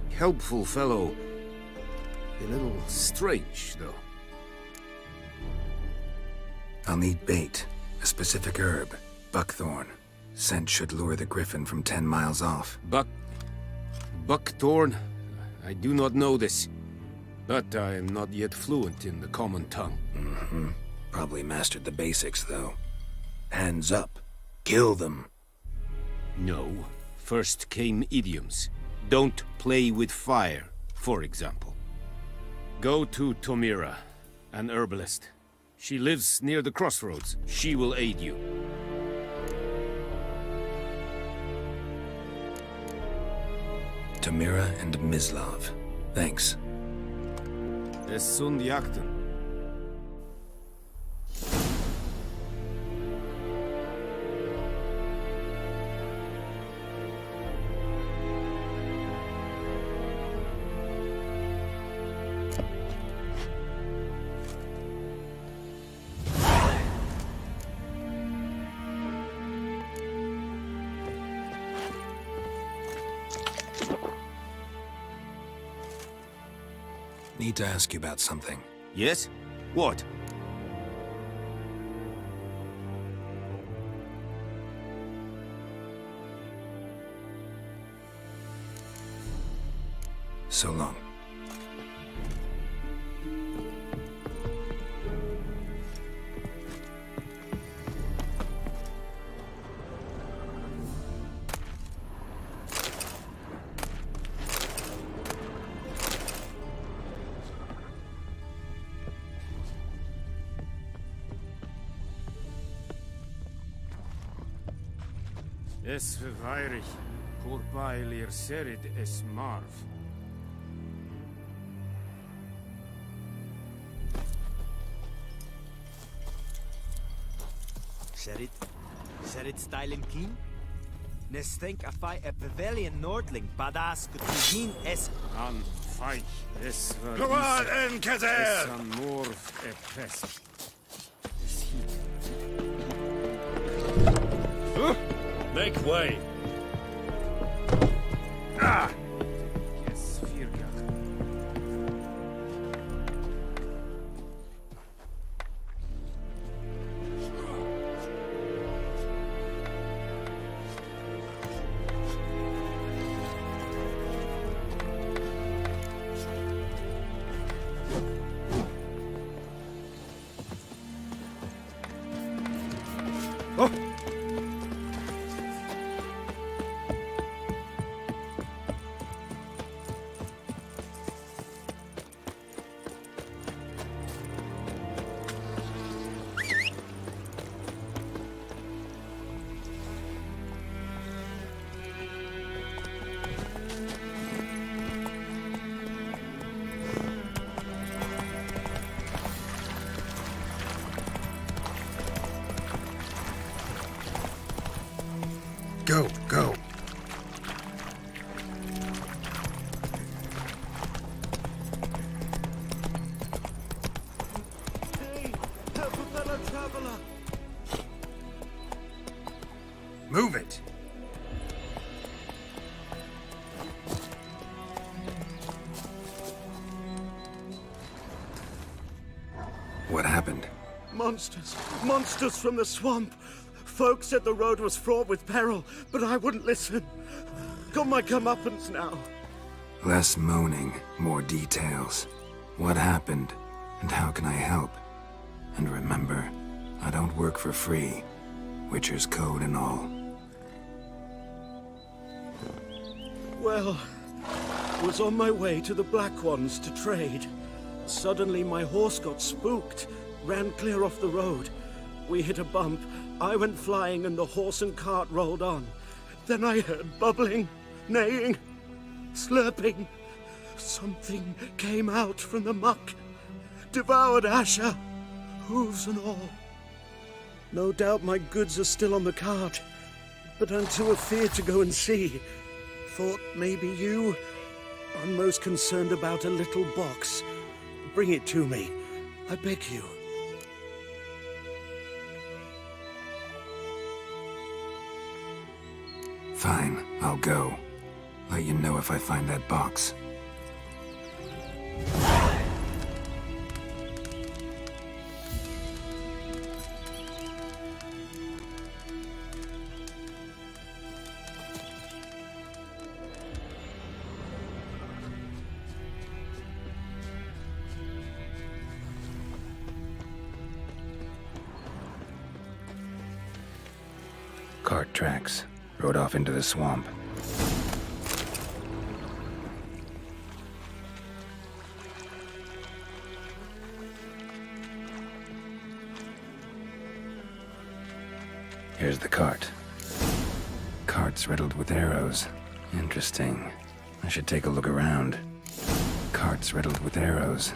Helpful fellow. A little strange, though. I'll need bait. A specific herb. Buckthorn. Scent should lure the griffin from 10 miles off. Buckthorn? I do not know this. But I am not yet fluent in the common tongue. Mm-hmm. Probably mastered the basics, though. Hands up. Kill them. No. First came idioms. Don't play with fire, for example. Go to Tomira, an herbalist. She lives near the crossroads. She will aid you. Tomira and Mislav. Thanks. Es sunt jakten. Need to ask you about something. Yes? What? So long. Es verweirich, Corbail ir serid es marv. Serid stylen keen? Nes think a fight a pavilion nordling badass kutugin es An feich es var Hurra en Kazer! es an morv e pest. Es Make way! Ah! Yes, Firgach. Go, go. Hey, help a fellow traveler. Move it. What happened? Monsters. Monsters from the swamp. Folks said the road was fraught with peril, but I wouldn't listen. Got my comeuppance now. Less moaning, more details. What happened, and how can I help? And remember, I don't work for free. Witcher's code and all. Well, was on my way to the Black Ones to trade. Suddenly my horse got spooked, ran clear off the road. We hit a bump. I went flying and the horse and cart rolled on. Then I heard bubbling, neighing, slurping. Something came out from the muck, devoured Asher, hooves and all. No doubt my goods are still on the cart, but I'm too afeard to go and see. Thought maybe you. I'm most concerned about a little box. Bring it to me, I beg you. Fine, I'll go. Let you know if I find that box. Cart tracks. Rode off into the swamp. Here's the cart. Cart's riddled with arrows. Interesting. I should take a look around. Cart's riddled with arrows.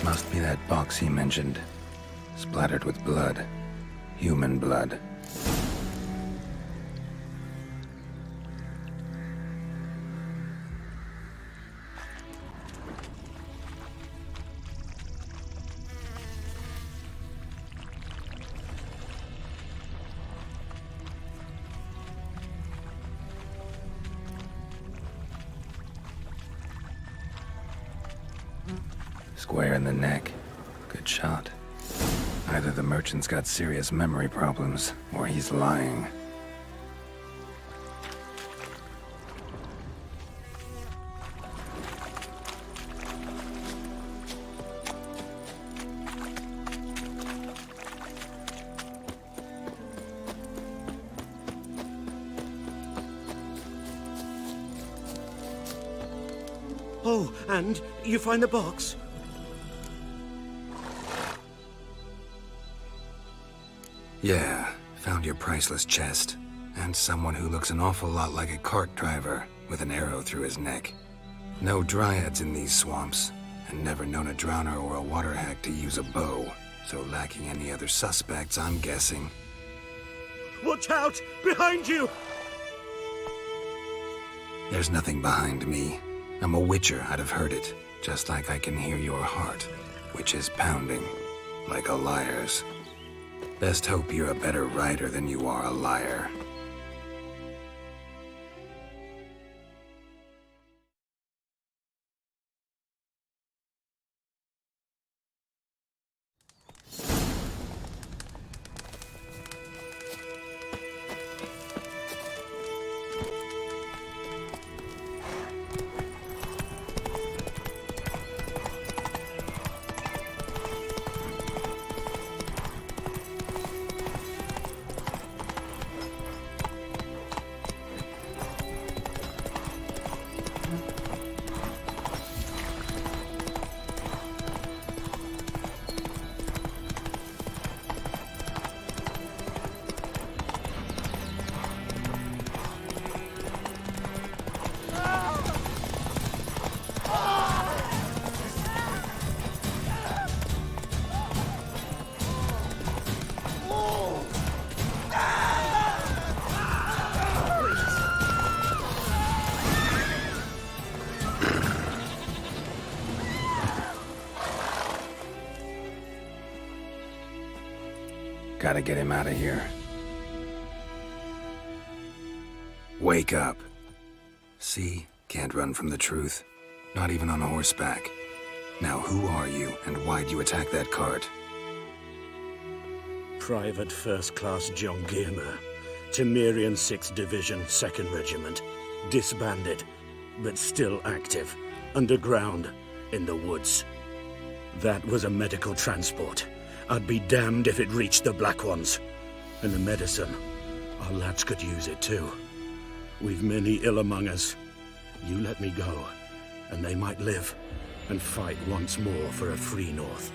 Must be that box he mentioned. Splattered with blood. Human blood. Square in the neck. Good shot. Either the merchant's got serious memory problems, or he's lying. Oh, and you find the box? Yeah, found your priceless chest. And someone who looks an awful lot like a cart driver, with an arrow through his neck. No dryads in these swamps, and never known a drowner or a water hack to use a bow. So lacking any other suspects, I'm guessing. Watch out! Behind you! There's nothing behind me. I'm a witcher, I'd have heard it. Just like I can hear your heart, which is pounding, like a liar's. Best hope you're a better rider than you are a liar. Gotta get him out of here. Wake up. See? Can't run from the truth. Not even on horseback. Now who are you, and why'd you attack that cart? Private First Class John Giermer, Temerian 6th Division, 2nd Regiment. Disbanded, but still active. Underground, in the woods. That was a medical transport. I'd be damned if it reached the Black Ones. And the medicine, our lads could use it too. We've many ill among us. You let me go, and they might live and fight once more for a free North.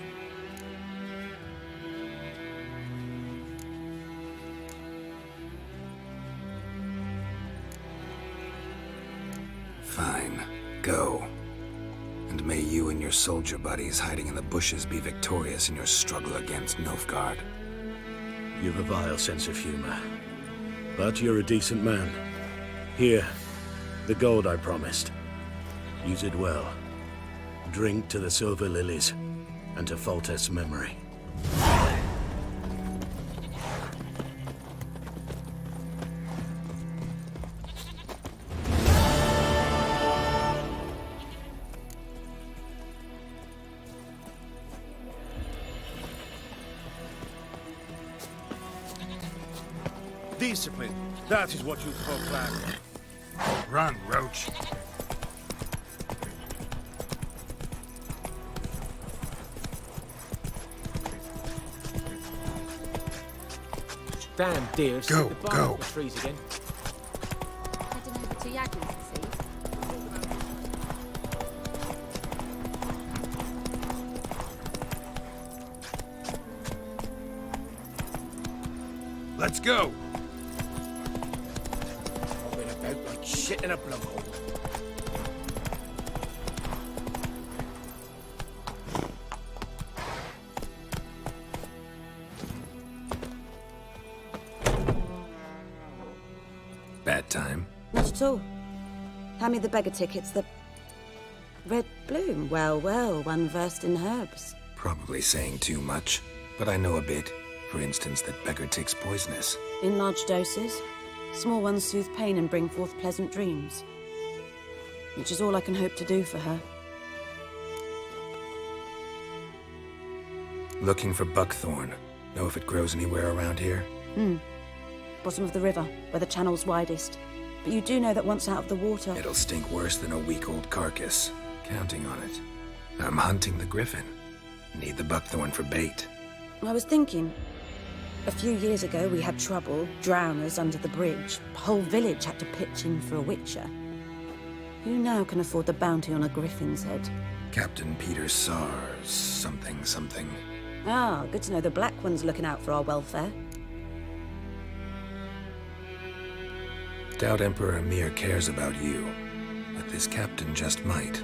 Fine. Go. And may you and your soldier buddies hiding in the bushes be victorious in your struggle against Nilfgaard. You've a vile sense of humor. But you're a decent man. Here, the gold I promised. Use it well. Drink to the Silver Lilies, and to Foltest's memory. Discipline. That is what you proclaim. Run, Roach. Damn deer. Go, the bark go. off the trees again. Heading over to Yagley's to see. Let's go. I've been about like shit in a blowhole. time. Not at all. Hand me the beggar tickets, the... Red bloom. Well, well, one versed in herbs. Probably saying too much, but I know a bit. For instance, that beggar tick's poisonous. In large doses. Small ones soothe pain and bring forth pleasant dreams. Which is all I can hope to do for her. Looking for buckthorn. Know if it grows anywhere around here? Bottom of the river, where the channel's widest. But you do know that once out of the water... It'll stink worse than a week-old carcass. Counting on it. I'm hunting the griffin. Need the buckthorn for bait. I was thinking... A few years ago, we had trouble, drowners under the bridge. The whole village had to pitch in for a witcher. Who now can afford the bounty on a griffin's head? Captain Peter Sars, something. Ah, good to know the Black One's looking out for our welfare. Doubt Emperor Emir cares about you, but this captain just might.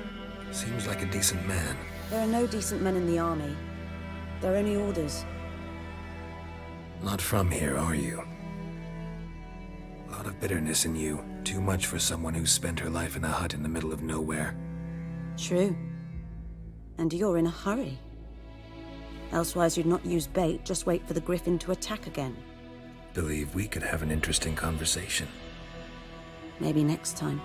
Seems like a decent man. There are no decent men in the army. There are only orders. Not from here, are you? A lot of bitterness in you. Too much for someone who spent her life in a hut in the middle of nowhere. True. And you're in a hurry. Elsewise you'd not use bait, just wait for the griffin to attack again. Believe we could have an interesting conversation. Maybe next time.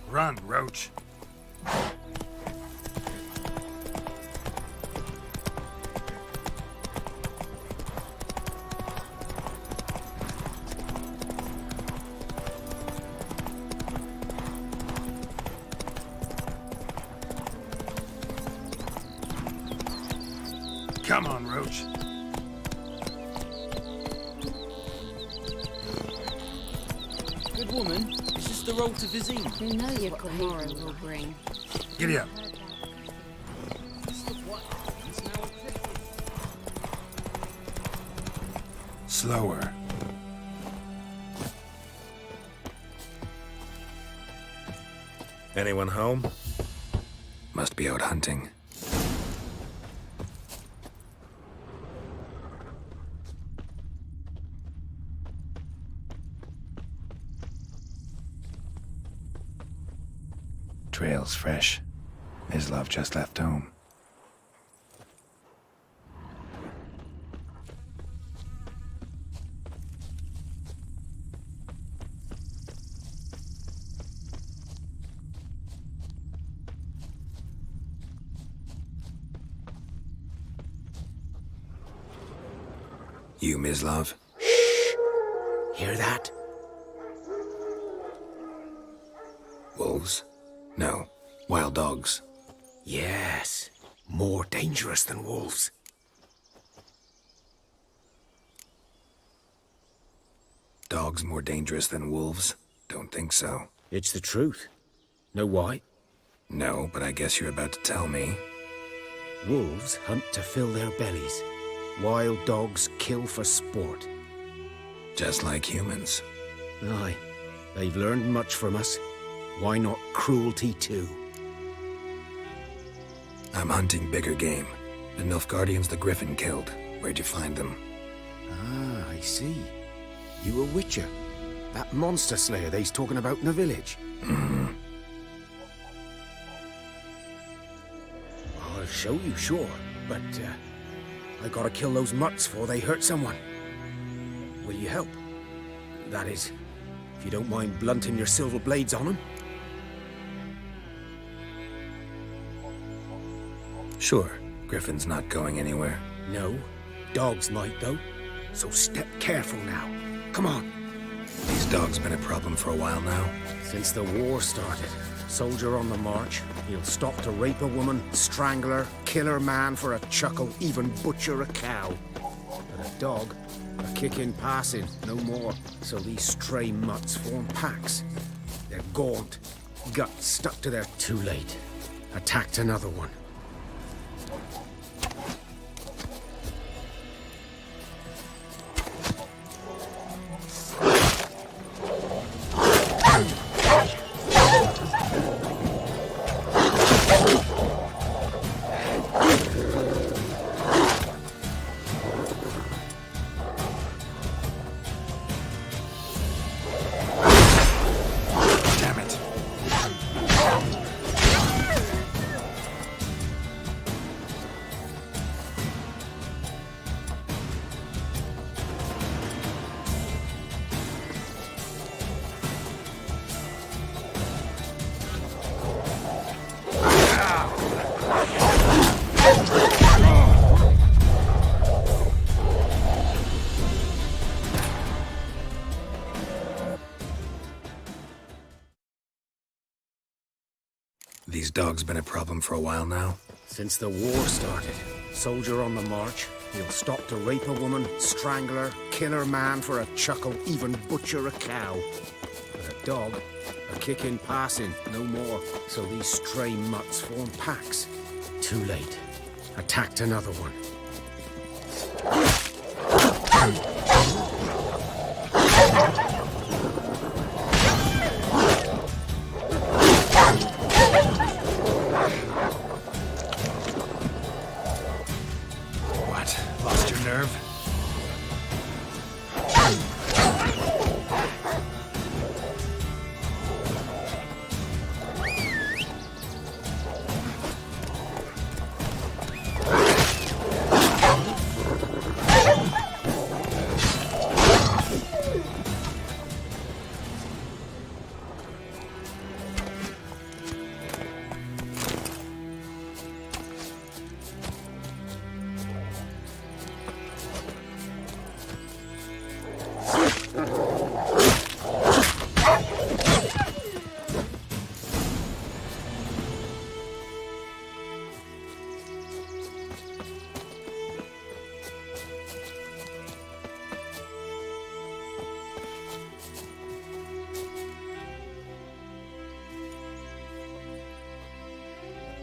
Run, Roach. Come on, Roach. Good woman, is this the road to Vizim? Who knows what tomorrow will bring? Giddy up. Slower. Anyone home? Must be out hunting. Trail's fresh. Mislav just left home. You, Mislav? Hear that? Wolves? No. Wild dogs. Yes. More dangerous than wolves. Dogs more dangerous than wolves? Don't think so. It's the truth. Know why? No, but I guess you're about to tell me. Wolves hunt to fill their bellies. Wild dogs kill for sport. Just like humans. Aye. They've learned much from us. Why not cruelty too? I'm hunting bigger game. The Nilfgaardians the Griffin killed. Where'd you find them? Ah, I see. You a witcher. That monster slayer they's talking about in the village. I'll show you, sure. But, I gotta kill those mutts before they hurt someone. Will you help? That is, if you don't mind blunting your silver blades on them. Sure. Griffin's not going anywhere. No. Dogs might, though. So step careful now. Come on. These dogs been a problem for a while now. Since the war started. Soldier on the march. He'll stop to rape a woman, strangle her, kill her man for a chuckle, even butcher a cow. But a dog, a kick in passing, no more. So these stray mutts form packs. They're gaunt, guts stuck to their... Too late. Attacked another one. These dogs been a problem for a while now? Since the war started. Soldier on the march. He'll stop to rape a woman, strangle her, kill her man for a chuckle, even butcher a cow. But a dog, a kick in passing, no more. So these stray mutts form packs. Too late. Attacked another one. What? Lost your nerve?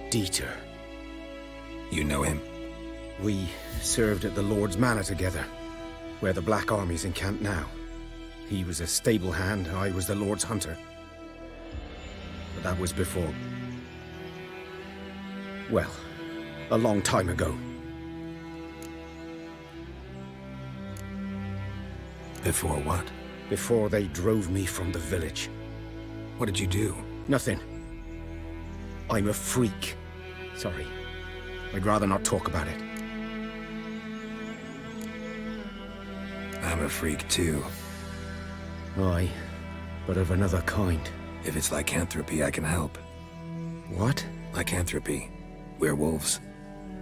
Dieter. You know him? We served at the Lord's Manor together, where the Black Army's encamped now. He was a stable hand, I was the Lord's hunter. But that was before... well, a long time ago. Before what? Before they drove me from the village. What did you do? Nothing. I'm a freak. Sorry. I'd rather not talk about it. I'm a freak too. Aye, but of another kind. If it's lycanthropy, I can help. What? Lycanthropy. Werewolves.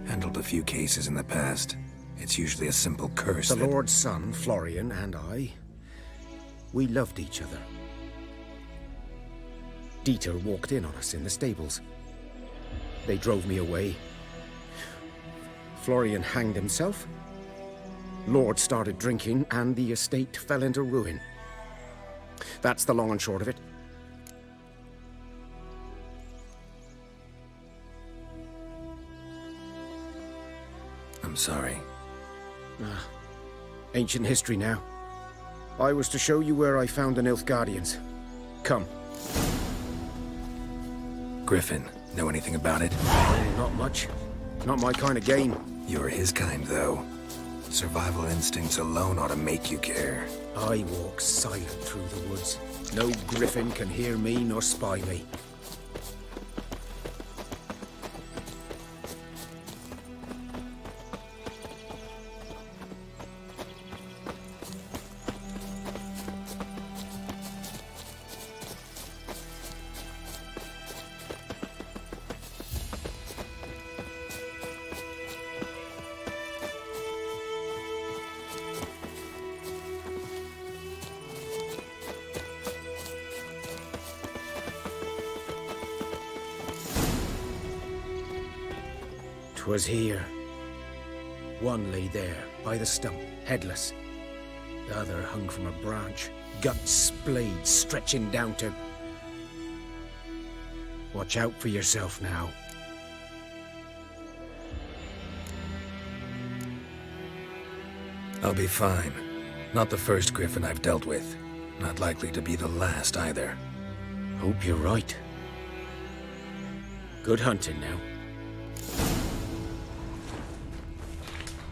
Handled a few cases in the past. It's usually a simple curse The that... Lord's son, Florian, and I... we loved each other. Dieter walked in on us in the stables. They drove me away. Florian hanged himself. Lord started drinking, and the estate fell into ruin. That's the long and short of it. I'm sorry. Ancient history now. I was to show you where I found the Nilfgaardians. Come. Griffin, know anything about it? Not much. Not my kind of game. You're his kind, though. Survival instincts alone ought to make you care. I walk silent through the woods. No griffin can hear me nor spy me. Was here. One lay there, by the stump, headless. The other hung from a branch, guts splayed, stretching down to... Watch out for yourself now. I'll be fine. Not the first griffin I've dealt with. Not likely to be the last, either. Hope you're right. Good hunting now.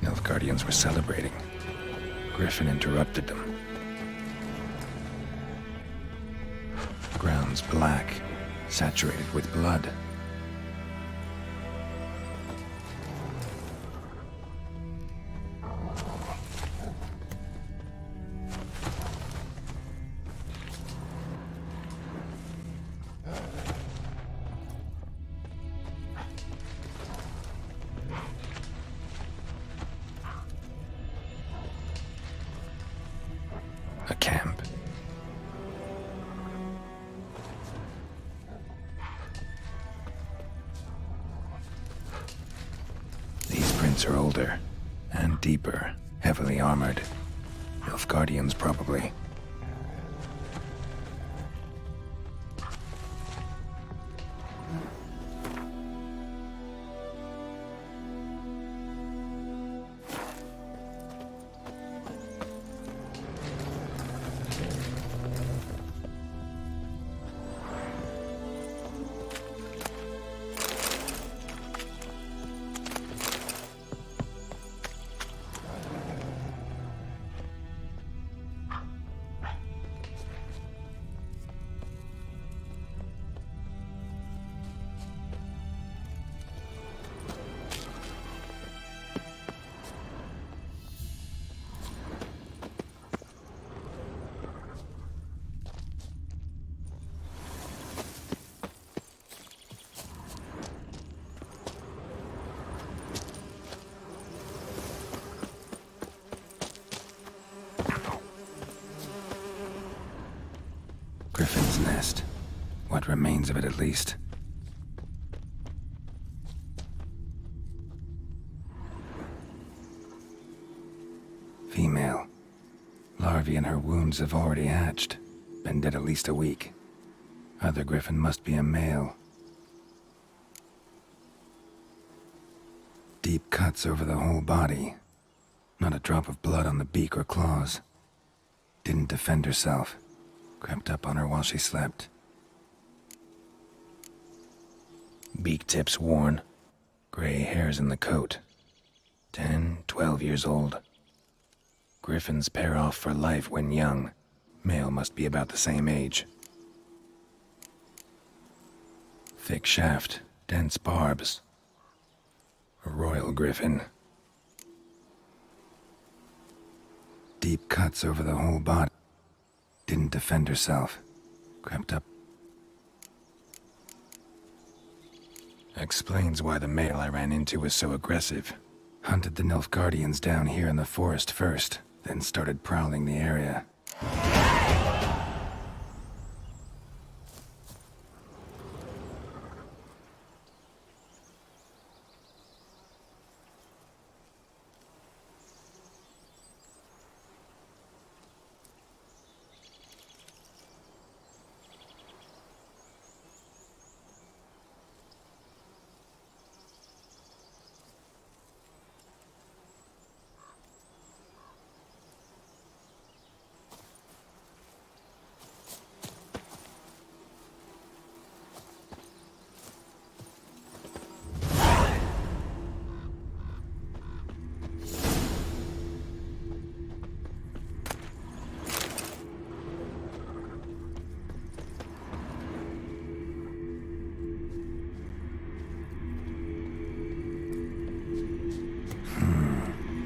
Nilfgaardians were celebrating. Griffin interrupted them. Ground's black, saturated with blood. A camp. older and deeper, heavily armored. Nilfgaardians, probably. Griffin's nest. What remains of it, at least. Female. Larvae in her wounds have already hatched. Been dead at least a week. Other griffin must be a male. Deep cuts over the whole body. Not a drop of blood on the beak or claws. Didn't defend herself. Crept up on her while she slept. Beak tips worn. Gray hairs in the coat. 10, 12 years old. Griffins pair off for life when young. Male must be about the same age. Thick shaft, dense barbs. A royal griffin. Deep cuts over the whole body. Didn't defend herself. Crept up. Explains why the male I ran into was so aggressive. Hunted the Nilfgaardians down here in the forest first, then started prowling the area.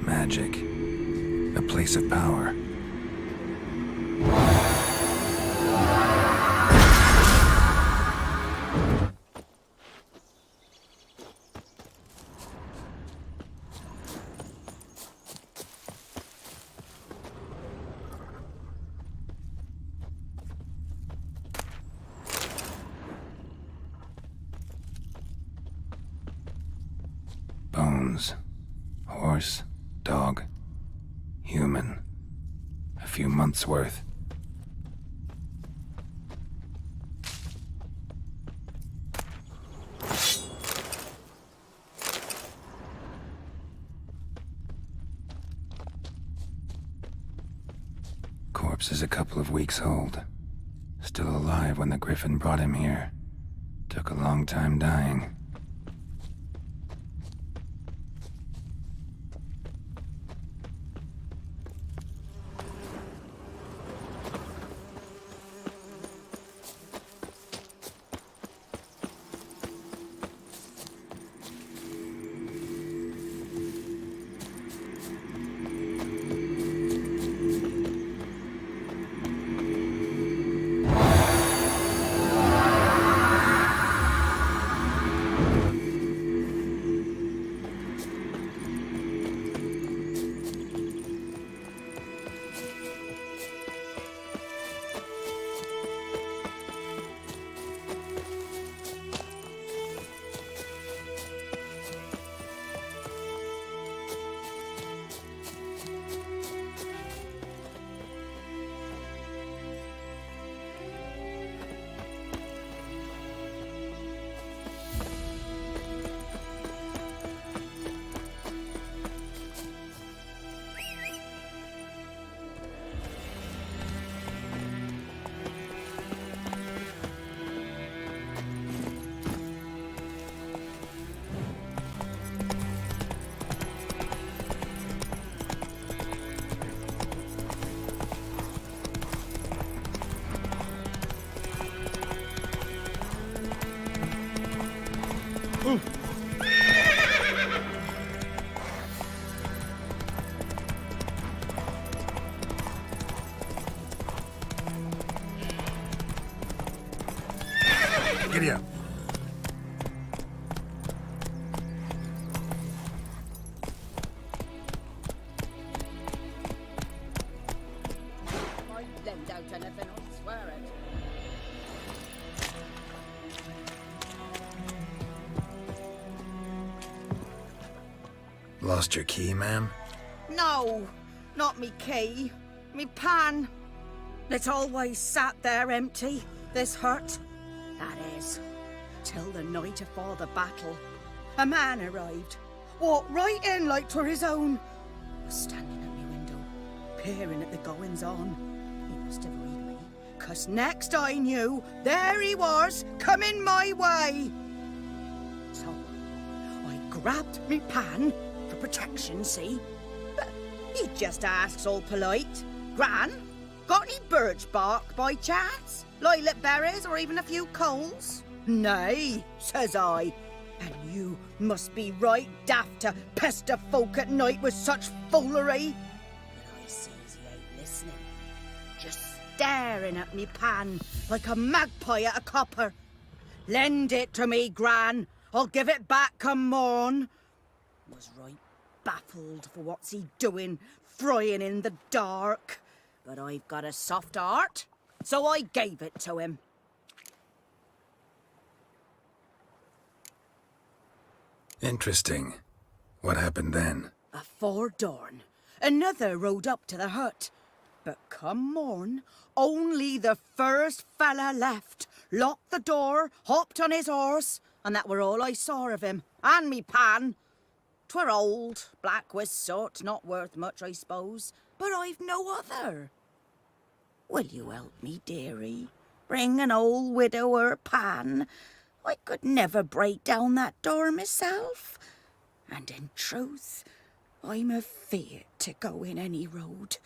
Magic. A place of power. Bones. Horse. Dog. Human. A few months' worth. Corpse is a couple of weeks old. Still alive when the Griffin brought him here. Took a long time dying. Giddy up. I lend out anything, I swear it. Lost your key, ma'am? No, not me key. Me pan. It's always sat there empty, this hut. That is, till the night afore the battle. A man arrived, walked right in like 'twere his own. Was standing at me window, peering at the goings-on. He must have read me, 'cause next I knew, there he was, coming my way. So, I grabbed me pan, for protection, see? But he just asks all polite, Gran, got any birch bark by chance? Lilac berries or even a few coals? Nay, says I. And you must be right daft to pester folk at night with such foolery. But I sees he ain't listening. Just staring at me pan like a magpie at a copper. Lend it to me, Gran. I'll give it back come morn. Was right baffled for what's he doing, frying in the dark. But I've got a soft heart, so I gave it to him. Interesting. What happened then? Afore dawn, another rode up to the hut. But come morn, only the first fella left, locked the door, hopped on his horse, and that were all I saw of him, and me pan. 'Twere old, black with soot, not worth much, I suppose, but I've no other. Will you help me, dearie? Bring an old widower pan. I could never break down that door myself. And in truth, I'm afeard to go in any road.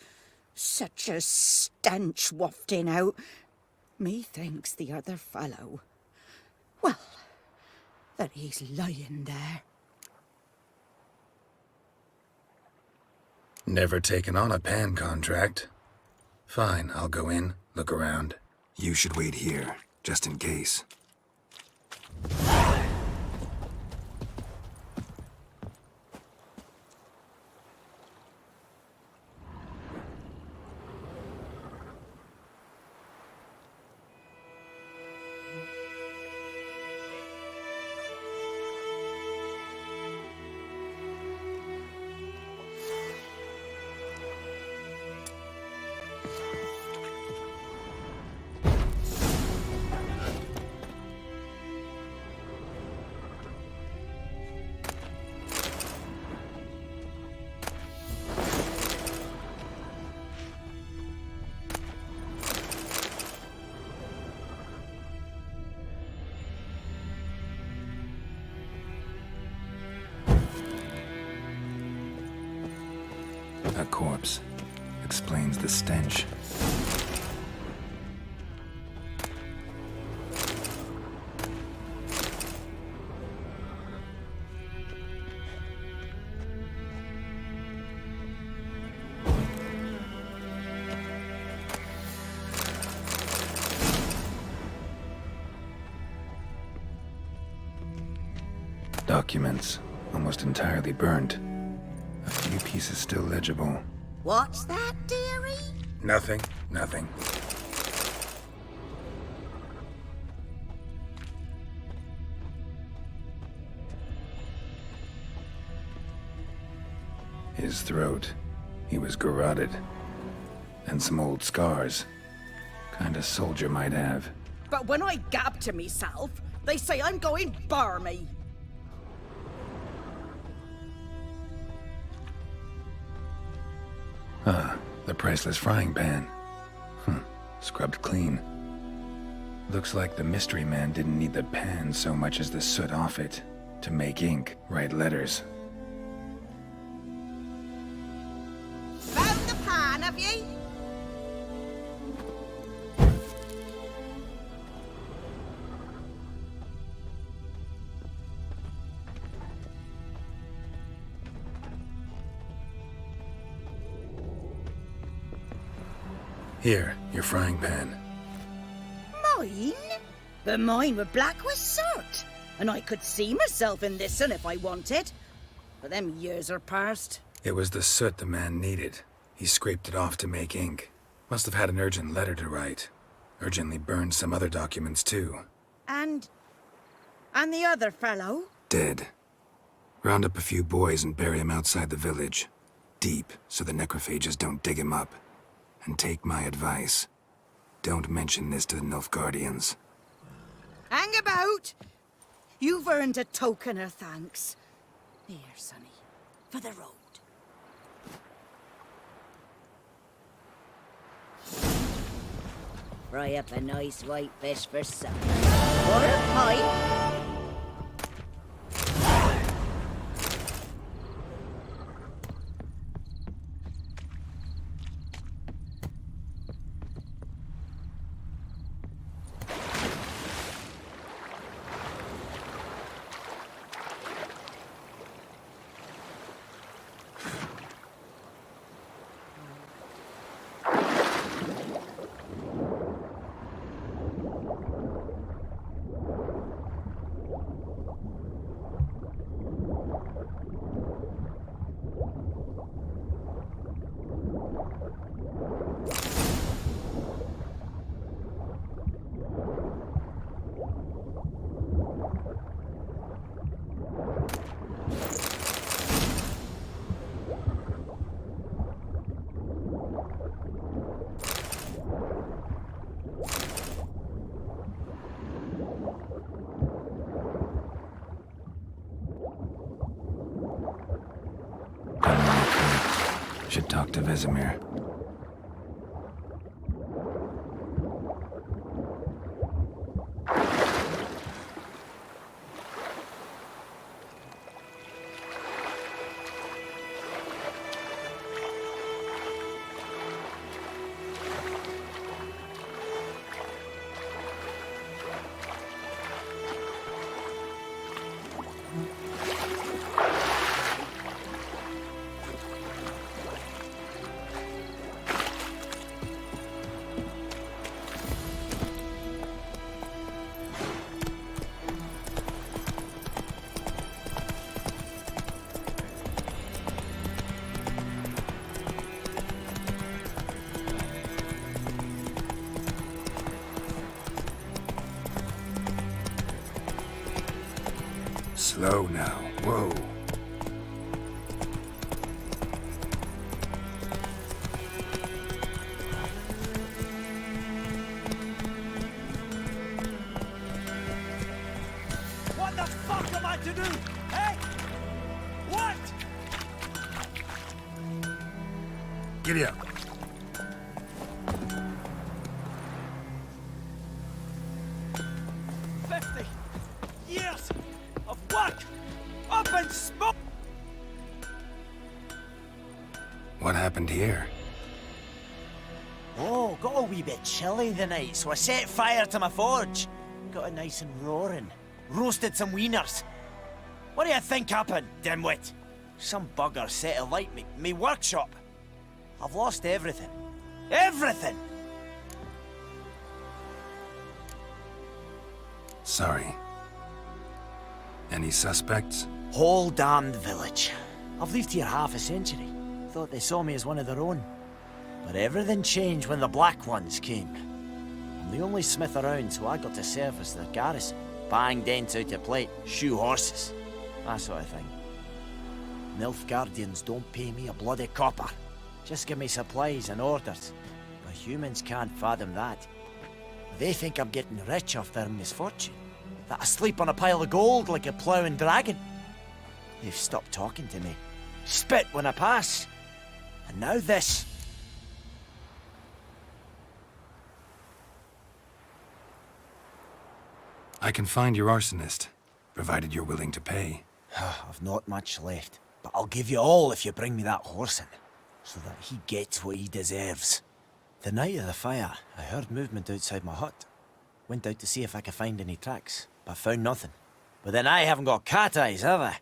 Such a stench wafting out. Methinks the other fellow, well, that he's lying there. Never taken on a pan contract. Fine, I'll go in, look around. You should wait here, just in case. A corpse. Explains the stench. Documents, almost entirely burnt. A few pieces still legible. What's that, dearie? Nothing. His throat. He was garroted. And some old scars. Kind a soldier might have. But when I gab to myself, they say I'm going barmy. Ah, the priceless frying pan. Scrubbed clean. Looks like the mystery man didn't need the pan so much as the soot off it. To make ink, write letters. Found the pan, have ye? Here, your frying pan. Mine? But mine were black with soot, and I could see myself in this one if I wanted. But them years are past. It was the soot the man needed. He scraped it off to make ink. Must have had an urgent letter to write. Urgently burned some other documents too. And the other fellow? Dead. Round up a few boys and bury him outside the village. Deep, so the necrophages don't dig him up. And take my advice. Don't mention this to the Nilfgaardians. Hang about! You've earned a token of thanks. Here, sonny, for the road. Fry up a nice white fish for supper. Or a pipe. Should talk to Vesemir. Slow now. Whoa. What the fuck am I to do? Eh? What? Giddy up. Years of work up in smoke. What happened here? Oh, got a wee bit chilly the night, so I set fire to my forge. Got it nice and roaring. Roasted some wieners. What do you think happened, dimwit? Some bugger set alight me workshop. I've lost everything. Everything! Sorry. Any suspects? Whole damned village. I've lived here half a century. Thought they saw me as one of their own. But everything changed when the Black Ones came. I'm the only smith around, so I got to service their garrison. Bang dents out of plate, shoe horses. That sort of thing. Nilfgaardians don't pay me a bloody copper. Just give me supplies and orders. But humans can't fathom that. They think I'm getting rich off their misfortune. That I sleep on a pile of gold like a ploughing dragon. They've stopped talking to me. Spit when I pass. And now this. I can find your arsonist, provided you're willing to pay. I've not much left, but I'll give you all if you bring me that horse in, so that he gets what he deserves. The night of the fire, I heard movement outside my hut. Went out to see if I could find any tracks, but found nothing. But then I haven't got cat eyes, have I?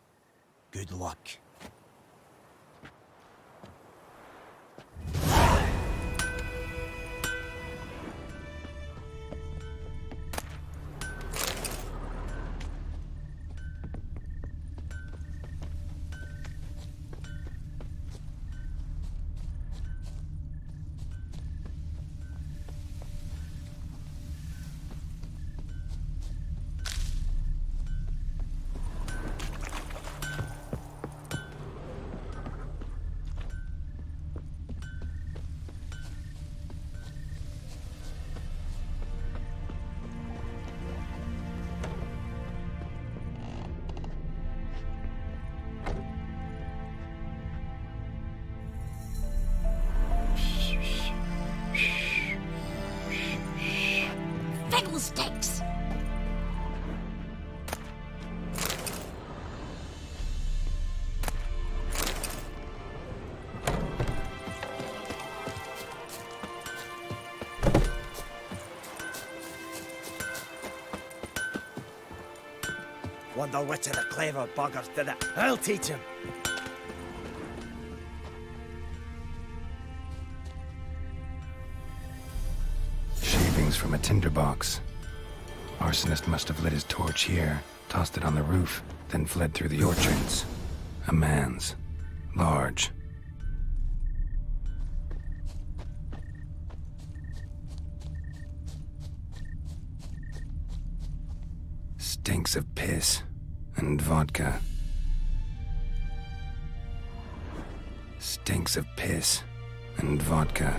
Good luck. fiddlesticks! Wonder which of the clever buggers did it. I'll teach him. Shavings from a tinderbox. Arsonist must have lit his torch here, tossed it on the roof, then fled through the orchards. A man's. Large. Stinks of piss and vodka. Stinks of piss and vodka.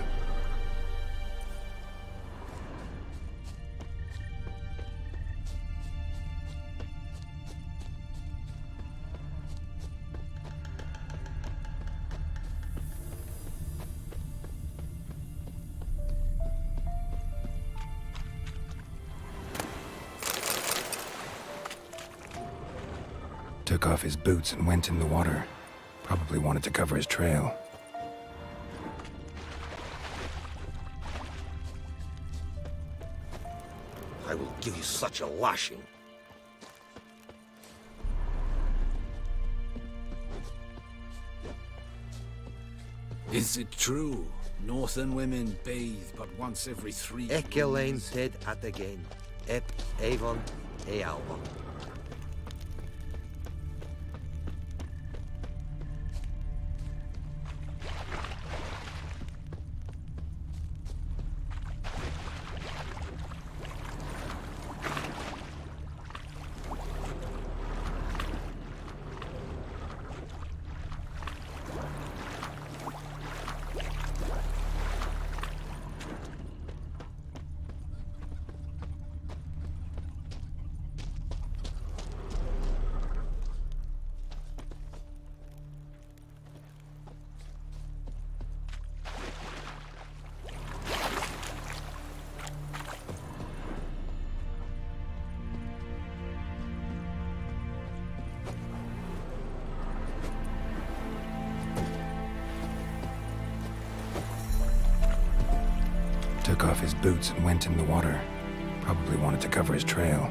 Took off his boots and went in the water. Probably wanted to cover his trail. I will give you such a lashing. Is it true? Northern women bathe but once every 3 Ekelain ted at again. Ep Avon Ealba. Took off his boots and went in the water. Probably wanted to cover his trail.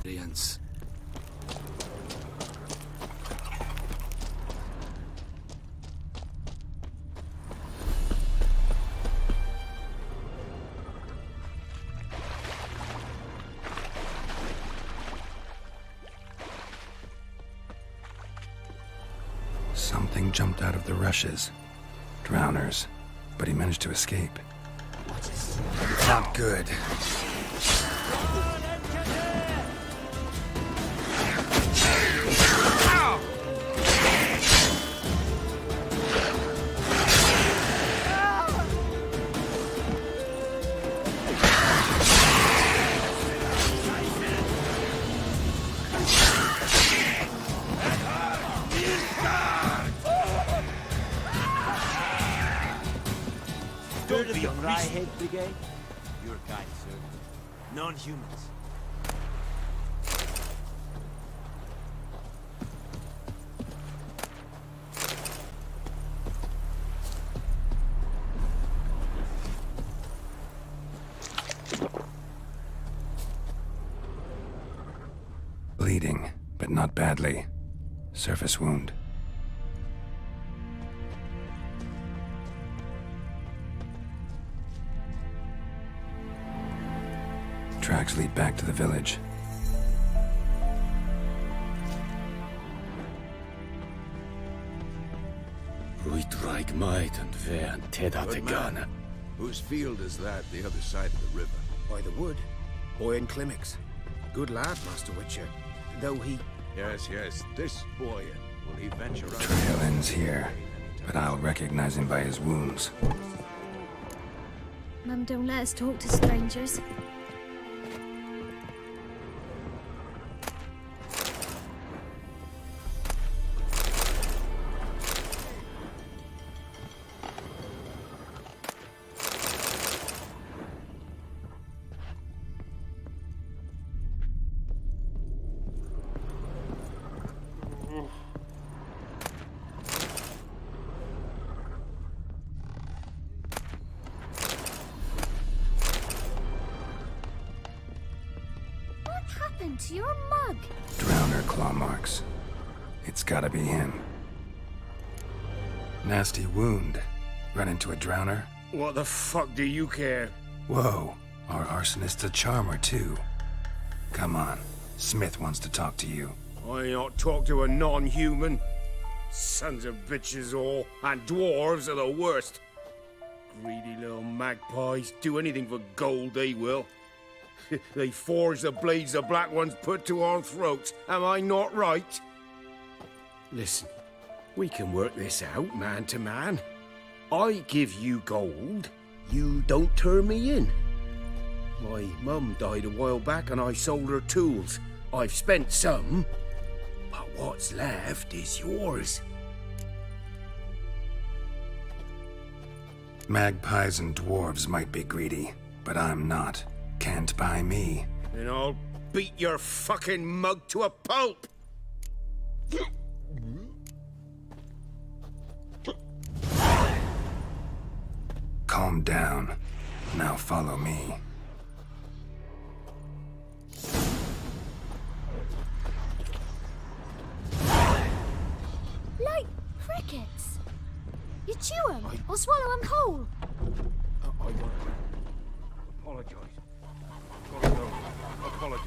experience. Something jumped out of the rushes. Drowners. But he managed to escape. Not good. Don't be a Ryehead Brigade? Your kind, sir. Non-humans. Bleeding, but not badly. Surface wound. Tracks lead back to the village. Uitreich might and ver and Good man. Whose field is that, the other side of the river? By the wood. Boyan Klimmix. Good lad, Master Witcher. Though he... Yes, this Boyan. Will he venture out? Trail ends here, but I'll recognize him by his wounds. Mum don't let us talk to strangers. To your mug. Drowner claw marks. It's gotta be him. Nasty wound. Run into a drowner? What the fuck do you care? Whoa, our arsonist's a charmer too. Come on, Smith wants to talk to you. I ain't not talk to a non-human. Sons of bitches all, and dwarves are the worst. Greedy little magpies, do anything for gold they will. They forge the blades the Black Ones put to our throats. Am I not right? Listen, we can work this out man to man. I give you gold, you don't turn me in. My mum died a while back and I sold her tools. I've spent some, but what's left is yours. Magpies and dwarves might be greedy, but I'm not. Can't buy me. Then I'll beat your fucking mug to a pulp! Calm down. Now follow me. Like crickets. You chew them or swallow them whole. I gotta apologize. Gotta go. Apologize.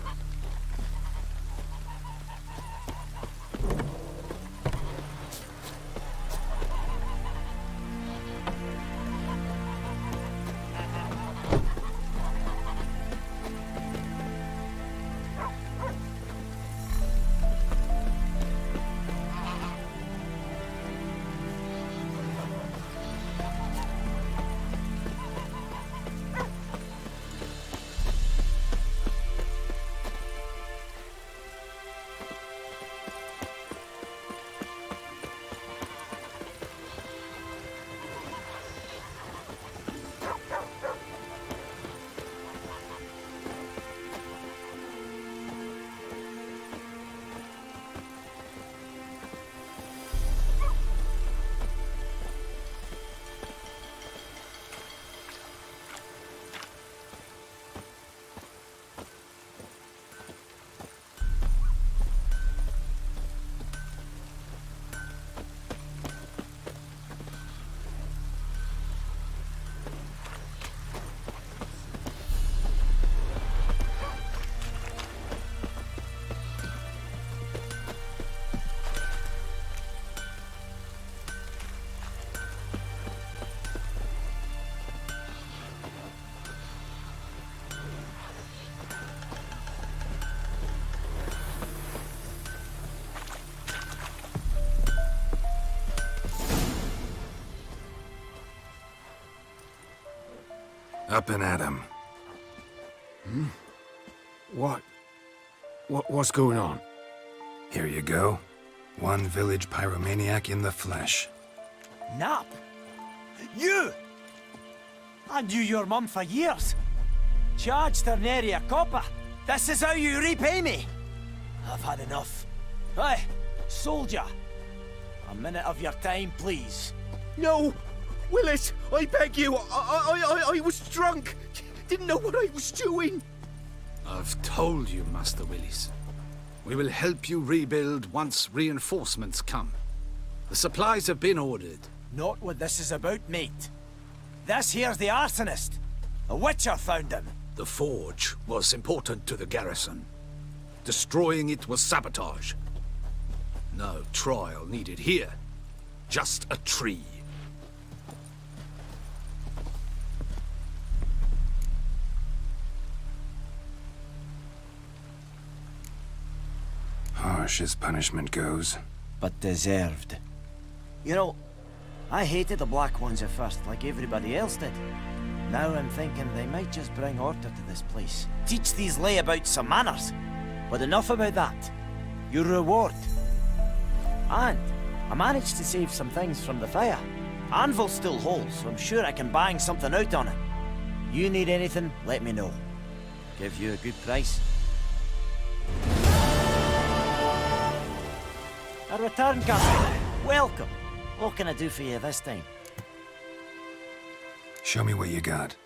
Up and at him. What's going on? Here you go. One village pyromaniac in the flesh. Nap? You? I knew your mum for years. Charged her nary a copper. This is how you repay me. I've had enough. Hey, soldier. A minute of your time, please. No! Willis, I beg you. I was drunk. Didn't know what I was doing. I've told you, Master Willis. We will help you rebuild once reinforcements come. The supplies have been ordered. Not what this is about, mate. This here's the arsonist. A witcher found him. The forge was important to the garrison. Destroying it was sabotage. No trial needed here. just a tree. Harsh as punishment goes. But deserved. You know, I hated the Black Ones at first, like everybody else did. Now I'm thinking they might just bring order to this place. Teach these layabouts some manners. But enough about that. Your reward. And I managed to save some things from the fire. Anvil still holds, so I'm sure I can bang something out on it. You need anything, let me know. Give you a good price. A return customer. Welcome. What can I do for you this time? Show me what you got.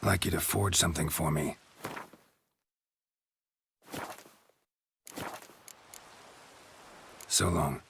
Like you to forge something for me. So long.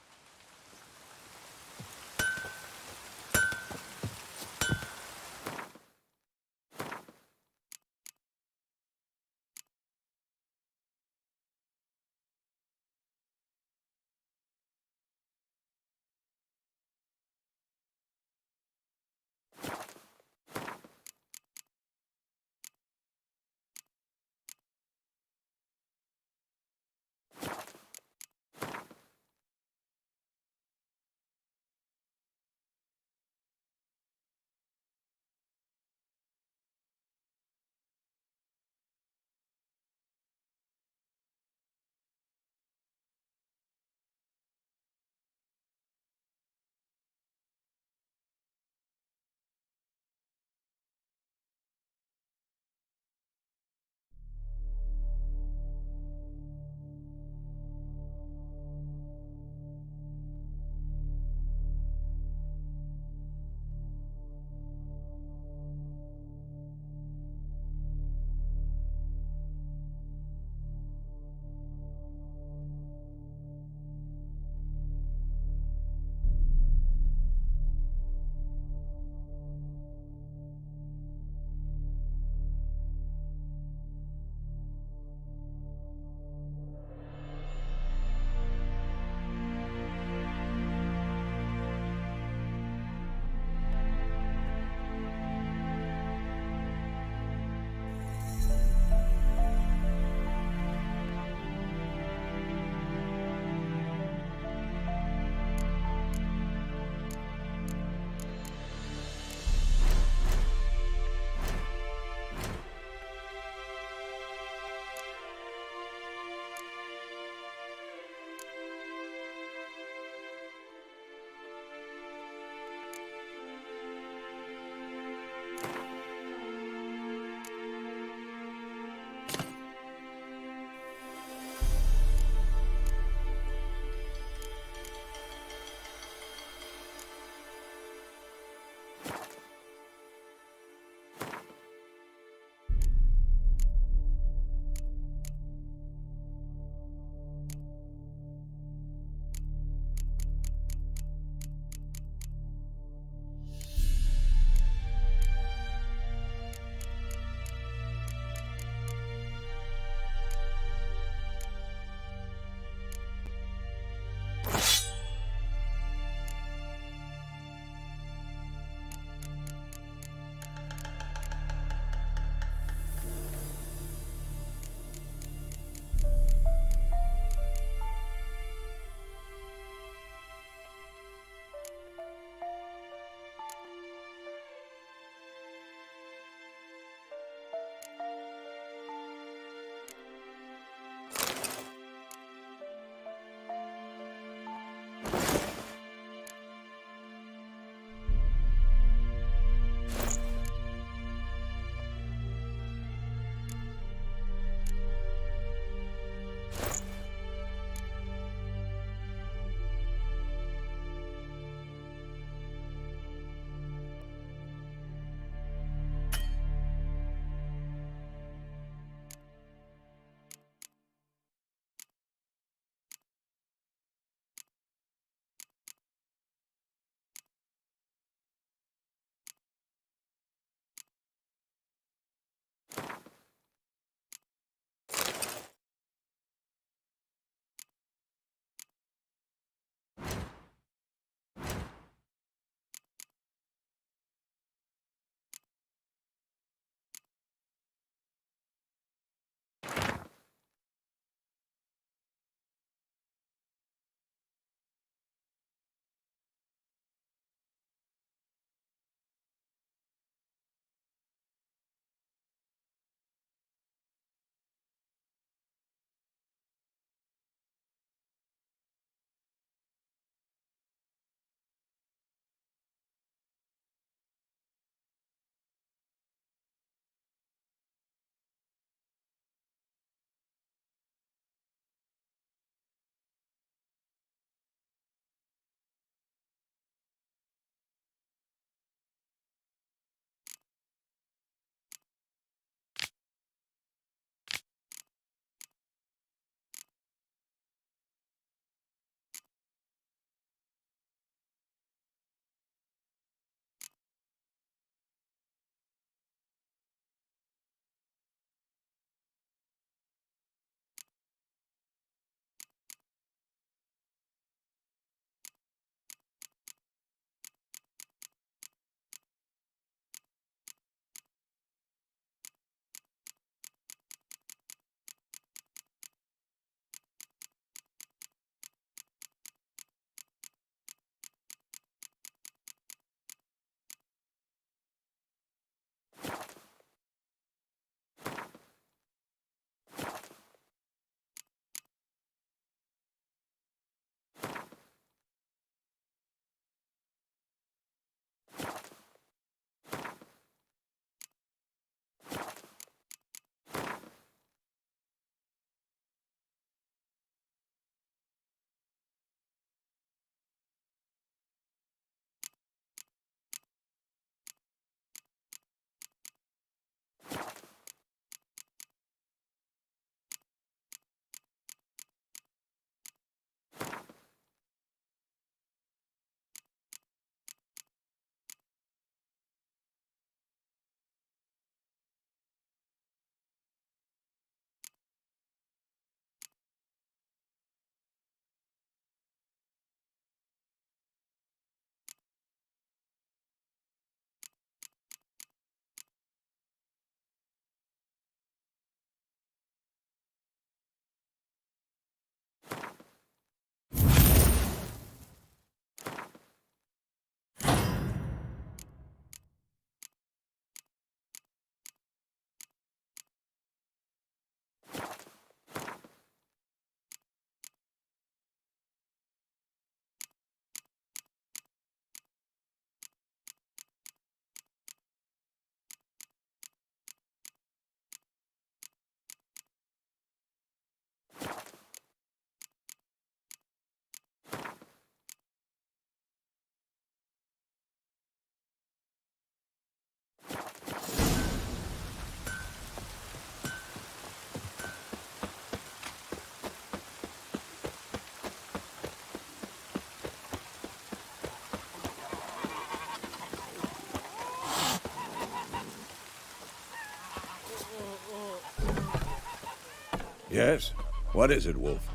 Yes? What is it, Wolf?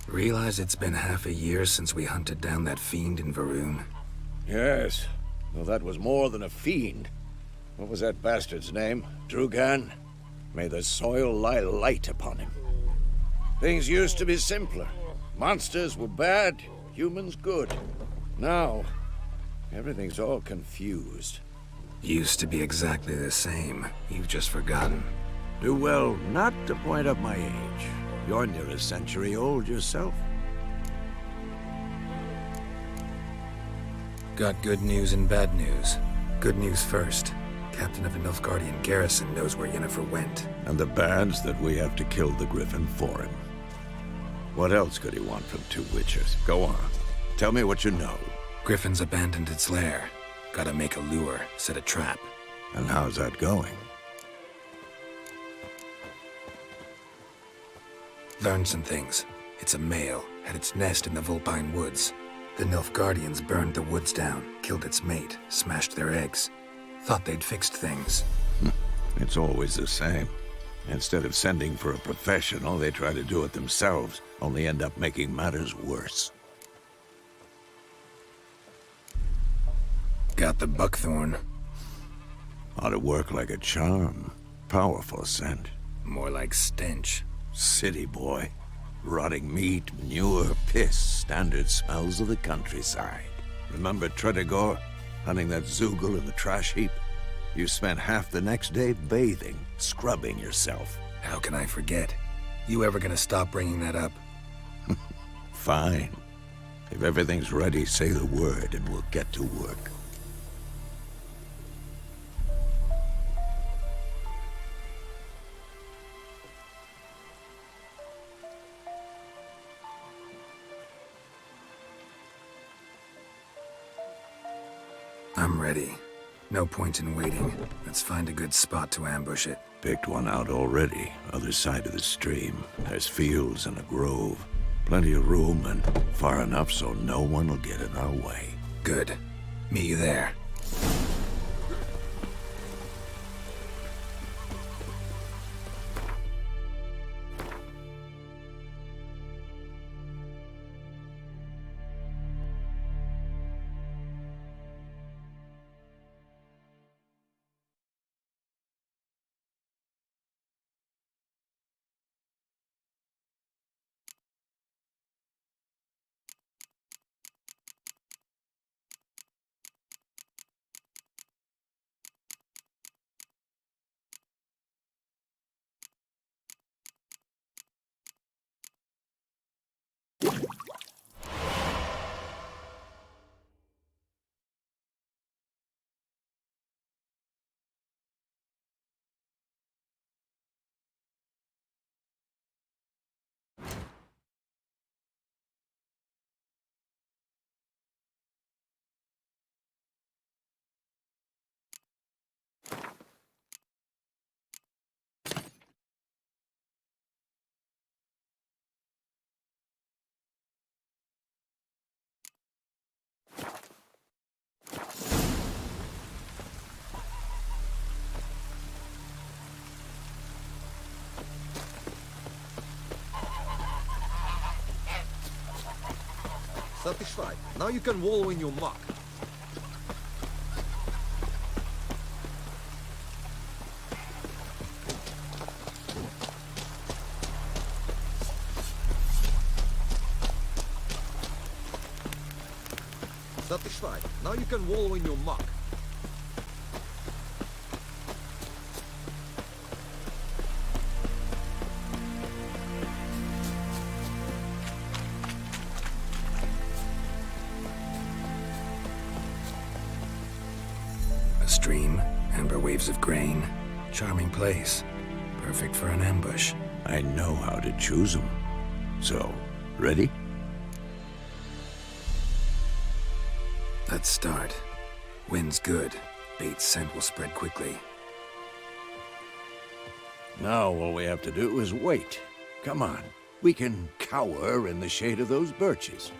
Realize it's been half a year since we hunted down that fiend in Varun? Yes. Well, that was more than a fiend. What was that bastard's name? Drugan? May the soil lie light upon him. Things used to be simpler. Monsters were bad, humans good. Now, everything's all confused. Used to be exactly the same. You've just forgotten. Do well not to point up my age. You're near a century old yourself. Got good news and bad news. Good news first. Captain of a Nilfgaardian garrison knows where Yennefer went. And the bad's that we have to kill the Griffin for him. What else could he want from two Witchers? Go on. Tell me what you know. Griffin's abandoned its lair. Gotta make a lure, set a trap. And how's that going? Learned some things. It's a male, had its nest in the Vulpine Woods. The Nilfgaardians burned the woods down, killed its mate, smashed their eggs. Thought they'd fixed things. It's always the same. Instead of sending for a professional, they try to do it themselves, only end up making matters worse. Got the buckthorn. Ought to work like a charm. Powerful scent. More like stench. City boy. Rotting meat, manure, piss, standard smells of the countryside. Remember Tredegor? Hunting that Zoogle in the trash heap? You spent half the next day bathing, scrubbing yourself. How can I forget? You ever gonna stop bringing that up? Fine. If everything's ready, say the word and we'll get to work. I'm ready. No point in waiting. Let's find a good spot to ambush it. Picked one out already, other side of the stream. There's fields and a grove. Plenty of room and far enough so no one will get in our way. Good. Meet you there. Satisfied. Now you can wallow in your muck. Satisfied. Now you can wallow in your muck. A stream, amber waves of grain. Charming place. Perfect for an ambush. I know how to choose them. So, ready? Let's start. Wind's good. Bait's scent will spread quickly. Now all we have to do is wait. Come on. We can cower in the shade of those birches.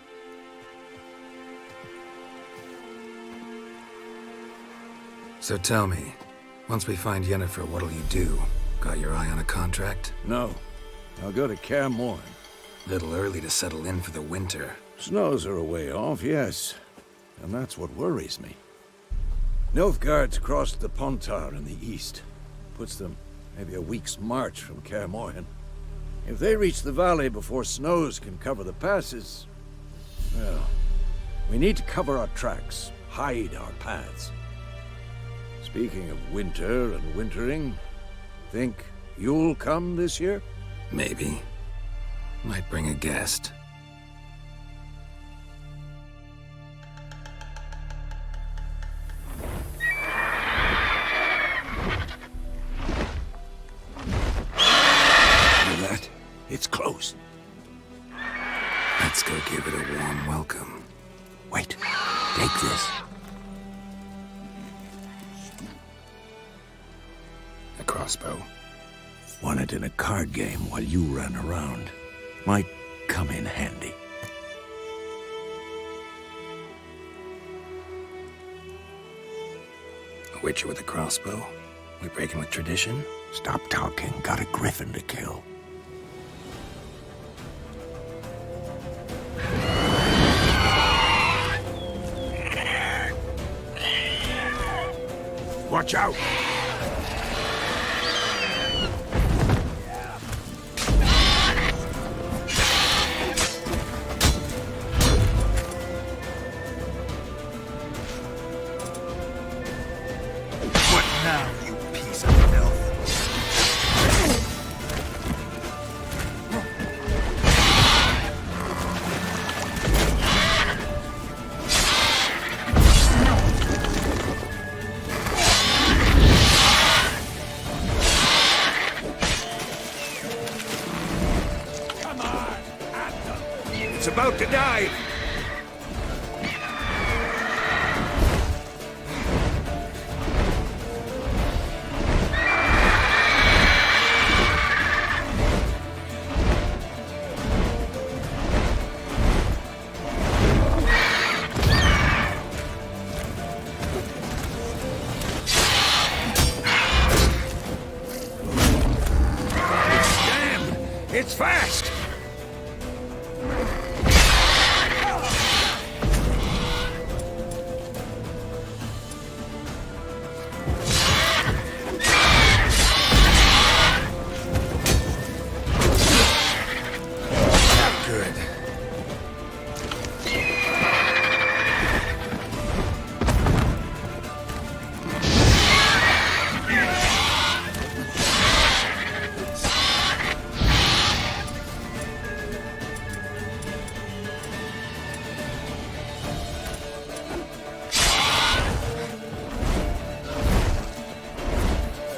So tell me, once we find Yennefer, what'll you do? Got your eye on a contract? No. I'll go to Kaer Morhen. Little early to settle in for the winter. Snows are a way off, yes. And that's what worries me. Nilfgaard's crossed the Pontar in the east. Puts them maybe a week's march from Kaer Morhen. If they reach the valley before snows can cover the passes, well, we need to cover our tracks, hide our paths. Speaking of winter and wintering, think you'll come this year? Maybe. Might bring a guest. Hear that? It's close. Let's go give it a warm welcome. Wait, take this. A crossbow. Won it in a card game while you ran around. Might come in handy. A witcher with a crossbow? We breaking with tradition? Stop talking. Got a griffin to kill. Watch out! What now, you piece of filth? It's about to dive! It's fast! Not good.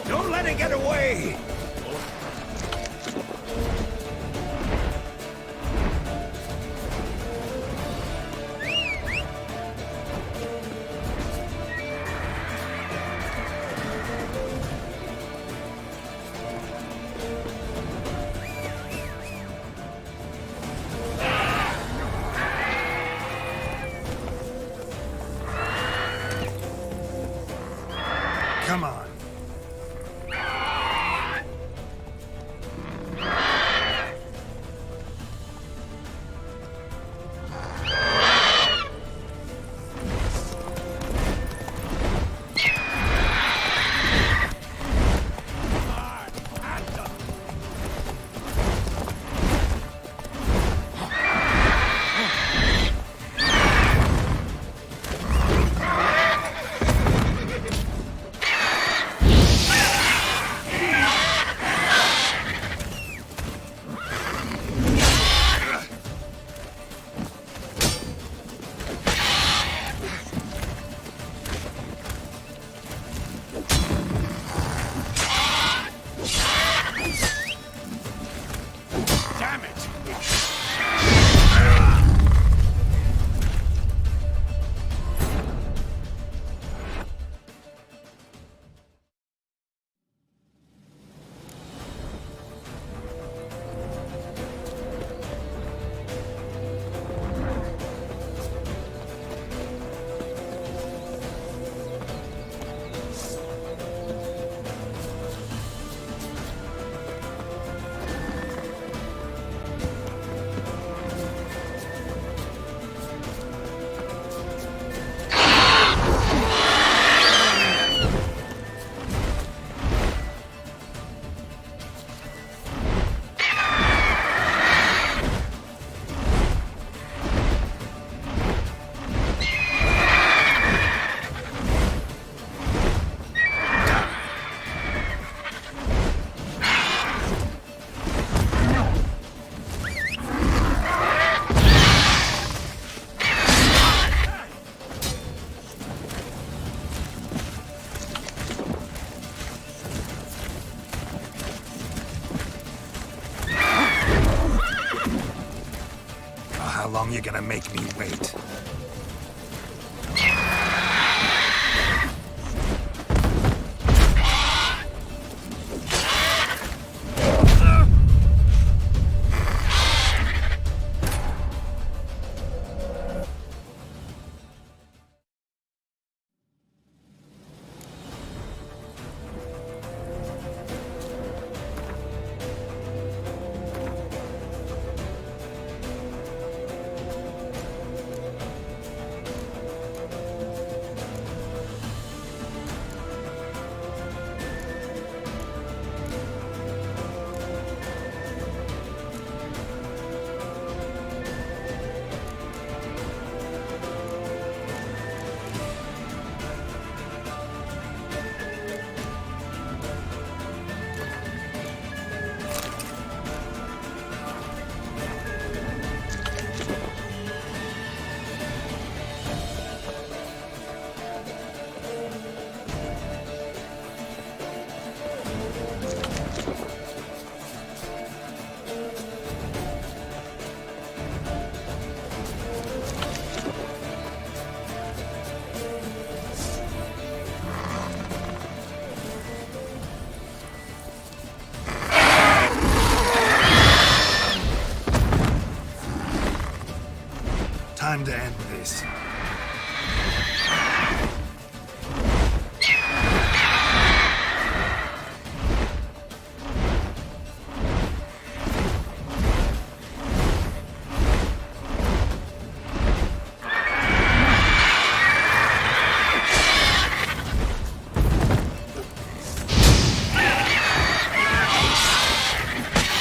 Don't let it get away! Come on. long you gonna make me wait? Time to end this.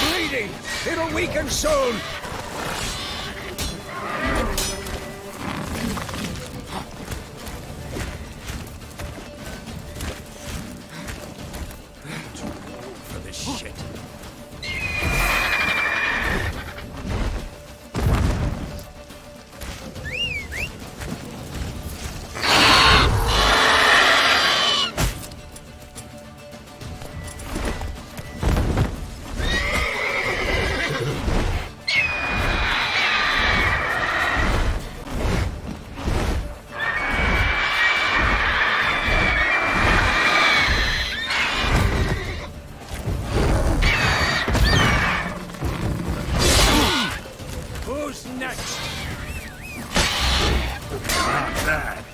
Bleeding! It'll weaken soon! Who's next? Not bad.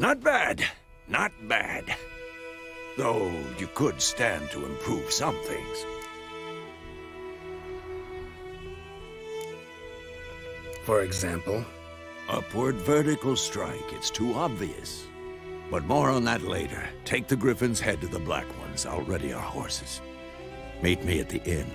Not bad. Not bad. Though you could stand to improve some things. For example? Upward vertical strike. It's too obvious. But more on that later. Take the Griffin's head to the Black Ones. I'll ready our horses. Meet me at the inn.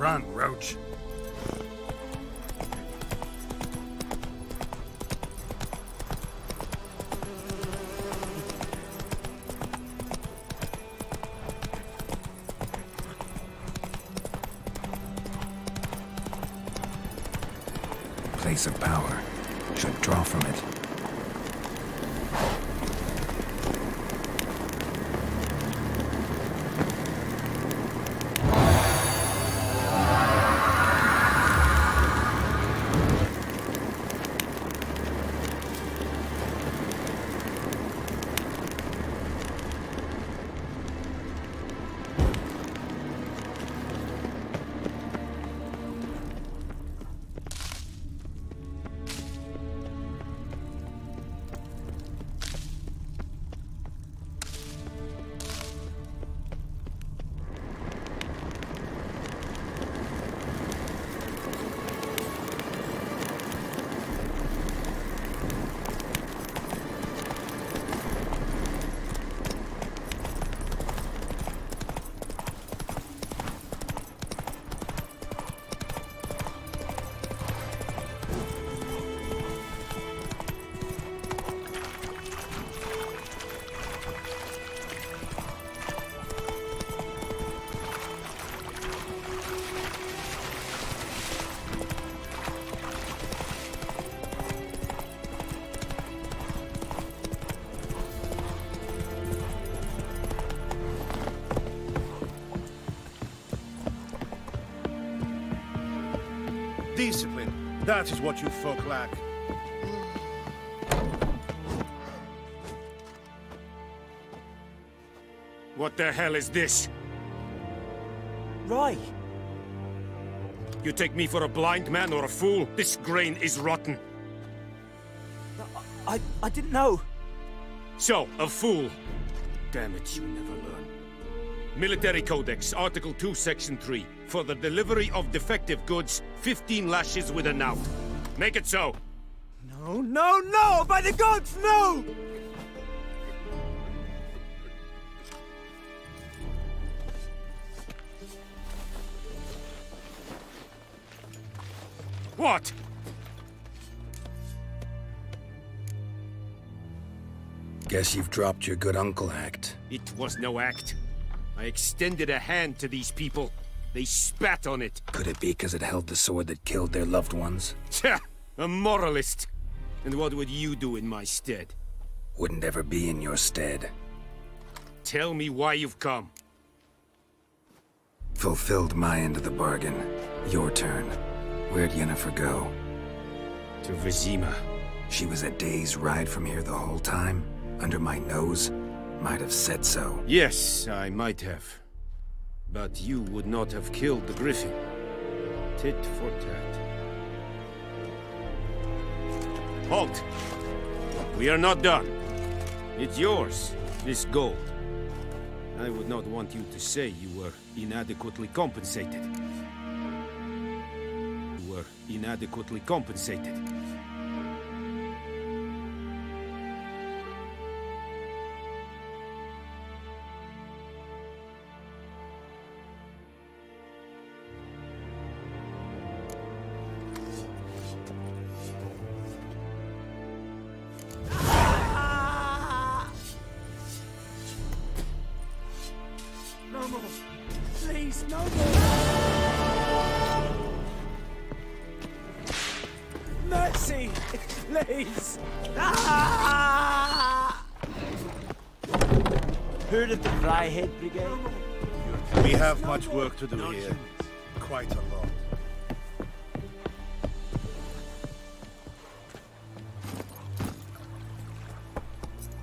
Run, Roach. Place of power. Should draw from it. Discipline. That is what you folk lack. What the hell is this? Roy! You take me for a blind man or a fool? This grain is rotten. I didn't know. So, a fool. Damn it, you never learn. Military Codex, Article 2, Section 3. For the delivery of defective goods, 15 lashes with a knout. Make it so. No, no, no! By the gods, no! What? Guess you've dropped your good uncle act. It was no act. I extended a hand to these people. They spat on it. Could it be because it held the sword that killed their loved ones? Tja! A moralist. And what would you do in my stead? Wouldn't ever be in your stead. Tell me why you've come. Fulfilled my end of the bargain. Your turn. Where'd Yennefer go? To Vizima. She was a day's ride from here the whole time? Under my nose? Might have said so. Yes, I might have. But you would not have killed the griffin. Tit for tat. Halt! We are not done. It's yours, this gold. I would not want you to say you were inadequately compensated. You were inadequately compensated. No more. Please, no more. Mercy, please. Heard of the Fryhead Brigade? We have much work to do here. Quite a lot.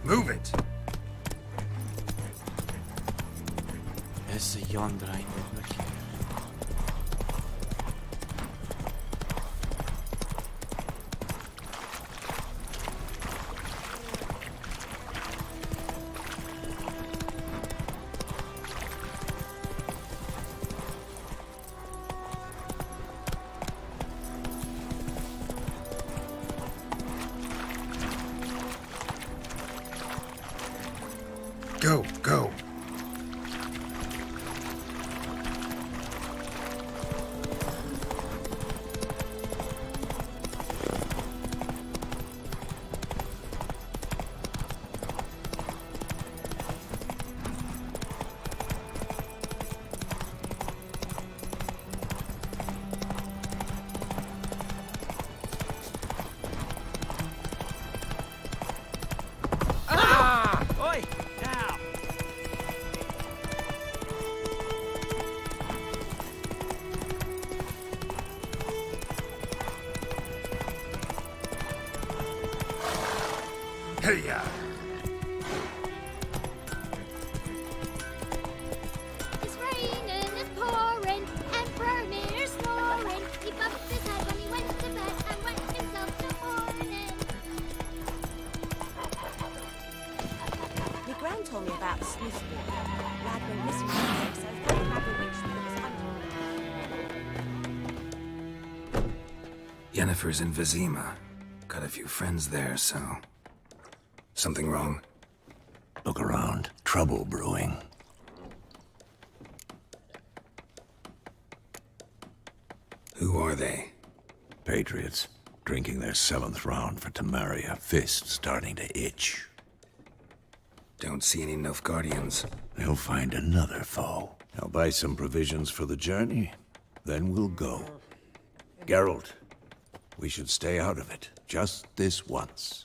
Move it! It's a yonder I look here. Go, go. Oi! Now! Hey-ya! It's raining, it's pouring, and Bromir's snoring. He bumped his head when he went to bed and wet himself till morning. My gran told me about Smithwood. Lad went missing one day, so thought he had a witch that was hunting. Yennefer's in Vizima. Got a few friends there, so... Something wrong? Look around. Trouble brewing. Who are they? Patriots. Drinking their 7th round for Temeria. Fist starting to itch. Don't see any Nilfgaardians. They'll find another foe. I'll buy some provisions for the journey. Then we'll go. Geralt, we should stay out of it. Just this once.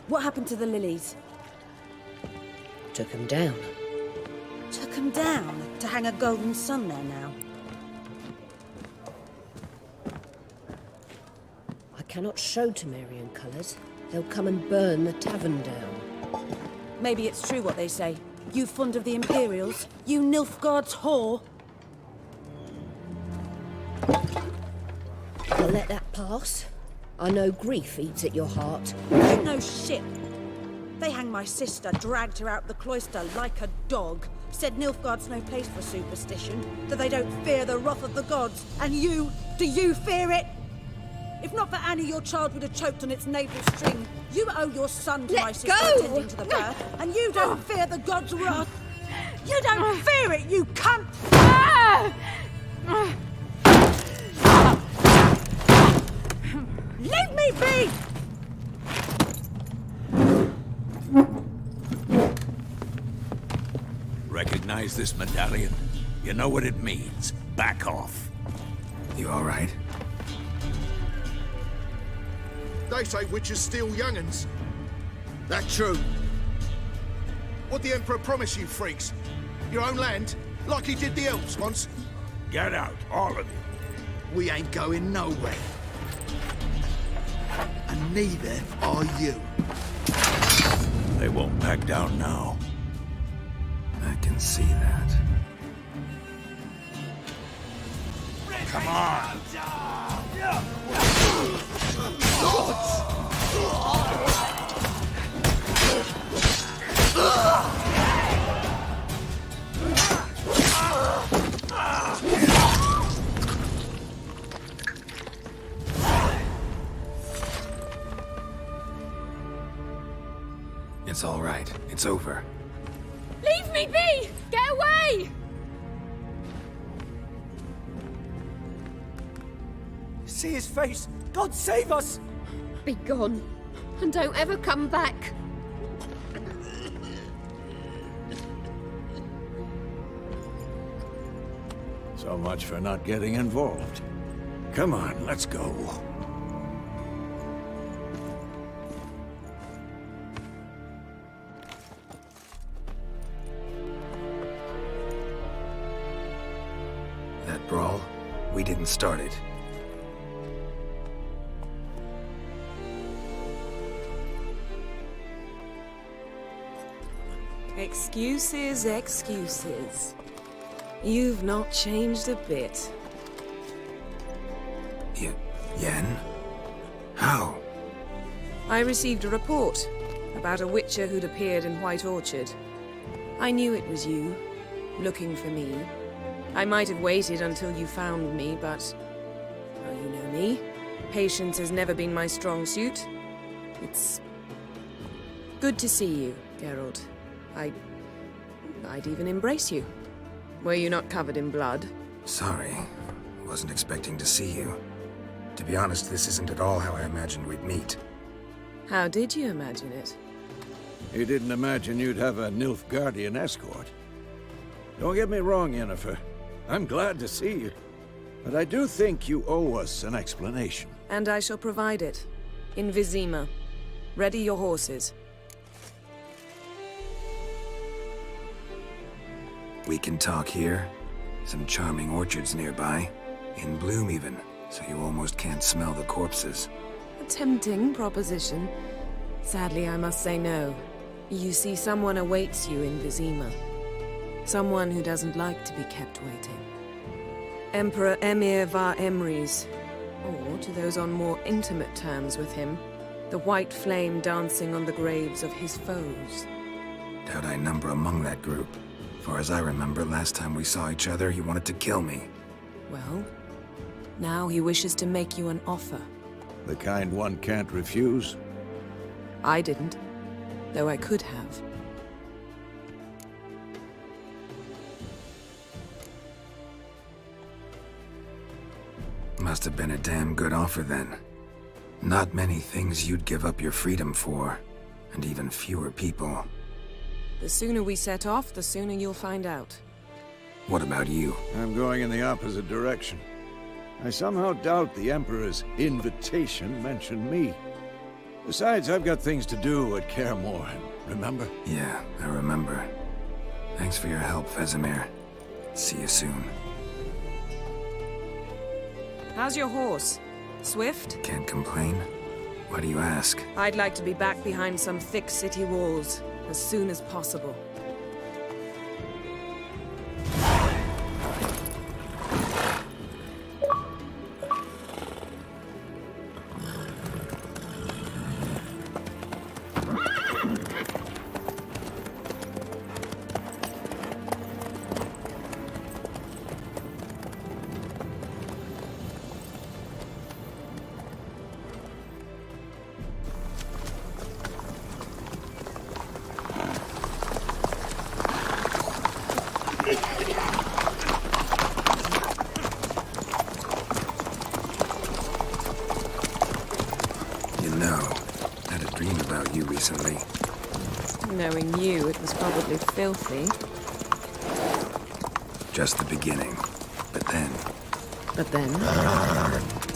What happened to the lilies? Took them down. Took them down to hang a golden sun there now. I cannot show Temerian colours. They'll come and burn the tavern down. Maybe it's true what they say. You fond of the Imperials? You Nilfgaard's whore? I'll let that pass. I know grief eats at your heart. You know shit. They hanged my sister, dragged her out the cloister like a dog. Said Nilfgaard's no place for superstition, that they don't fear the wrath of the gods. And you, do you fear it? If not for Annie, your child would have choked on its navel string. You owe your son to my sister attending to the birth, and you don't fear the gods' wrath. You don't fear it, you cunt! Leave me be! Recognize this medallion? You know what it means. Back off. You all right? They say witches steal young'uns. That true? What'd the Emperor promise you, freaks? Your own land? Like he did the elves once? Get out, all of you. We ain't going nowhere. And neither are you. They won't back down now. I can see that. Come on! It's all right. It's over. Leave me be! Get away! See his face! God save us! Be gone, and don't ever come back. So much for not getting involved. Come on, let's go. That brawl, we didn't start it. Excuses, excuses. You've not changed a bit. Yen? How? I received a report about a witcher who'd appeared in White Orchard. I knew it was you, looking for me. I might have waited until you found me, but... well, you know me. Patience has never been my strong suit. It's... good to see you, Geralt. I'd even embrace you. Were you not covered in blood? Sorry. Wasn't expecting to see you. To be honest, this isn't at all how I imagined we'd meet. How did you imagine it? You didn't imagine you'd have a Nilfgaardian escort. Don't get me wrong, Yennefer. I'm glad to see you. But I do think you owe us an explanation. And I shall provide it. In Vizima. Ready your horses. We can talk here. Some charming orchards nearby. In bloom even, so you almost can't smell the corpses. A tempting proposition. Sadly, I must say no. You see, someone awaits you in Vizima. Someone who doesn't like to be kept waiting. Emperor Emir var Emrys. Or, to those on more intimate terms with him, the white flame dancing on the graves of his foes. Doubt I number among that group. Far as I remember, last time we saw each other, he wanted to kill me. Well, now he wishes to make you an offer. The kind one can't refuse? I didn't, though I could have. Must have been a damn good offer then. Not many things you'd give up your freedom for, and even fewer people. The sooner we set off, the sooner you'll find out. What about you? I'm going in the opposite direction. I somehow doubt the Emperor's invitation mentioned me. Besides, I've got things to do at Kaer Morhen, remember? Yeah, I remember. Thanks for your help, Vesemir. See you soon. How's your horse? Swift? Can't complain. Why do you ask? I'd like to be back behind some thick city walls as soon as possible. You know, I had a dream about you recently. Knowing you, it was probably filthy. Just the beginning. But then... But then...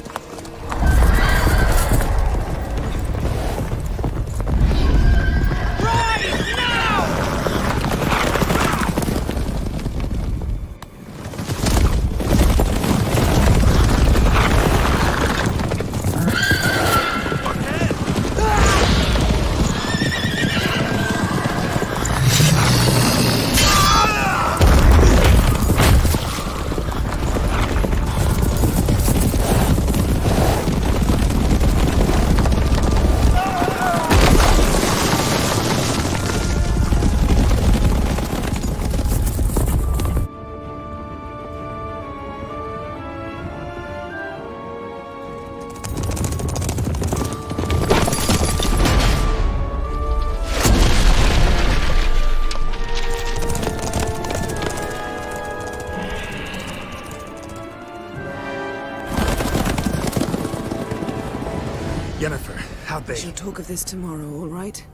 Yennefer, how'd they... We shall talk of this tomorrow, all right?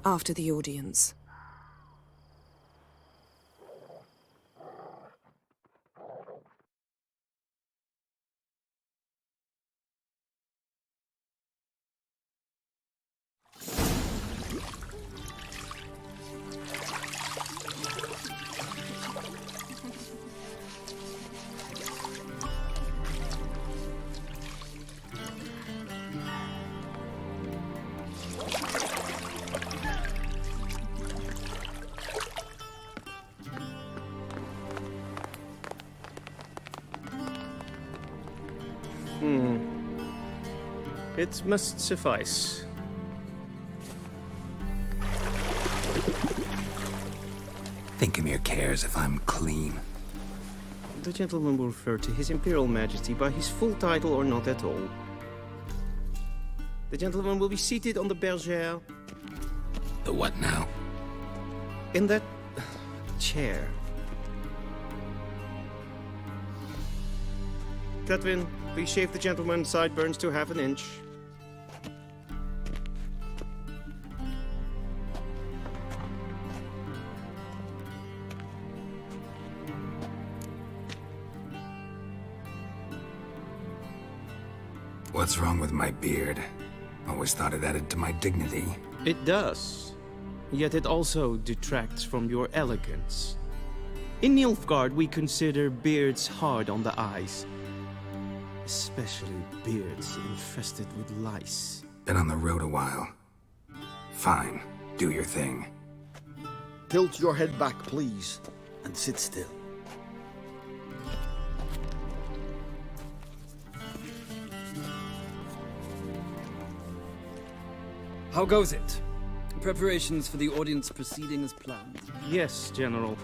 After the audience. It must suffice. Thinkamir cares if I'm clean. The gentleman will refer to His Imperial Majesty by his full title or not at all. The gentleman will be seated on the bergère. The what now? In that... chair. Catwin, please shave the gentleman's sideburns to half an inch. What's wrong with my beard? Always thought it added to my dignity. It does. Yet it also detracts from your elegance. In Nilfgaard, we consider beards hard on the eyes. Especially beards infested with lice. Been on the road a while. Fine. Do your thing. Tilt your head back, please, and sit still. How goes it? Preparations for the audience proceeding as planned? Yes, General.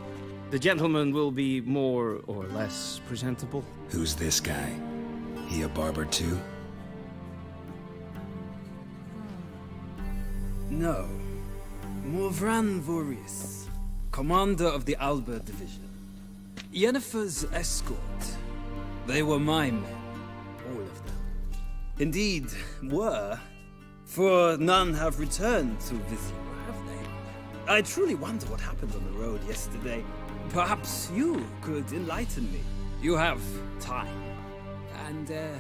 The gentleman will be more or less presentable. Who's this guy? He a barber too? No. Morvran Voorhis, commander of the Alba Division. Yennefer's escort. They were my men, all of them. Indeed, were. For none have returned to Vizima, have they? I truly wonder what happened on the road yesterday. Perhaps you could enlighten me. You have time. And a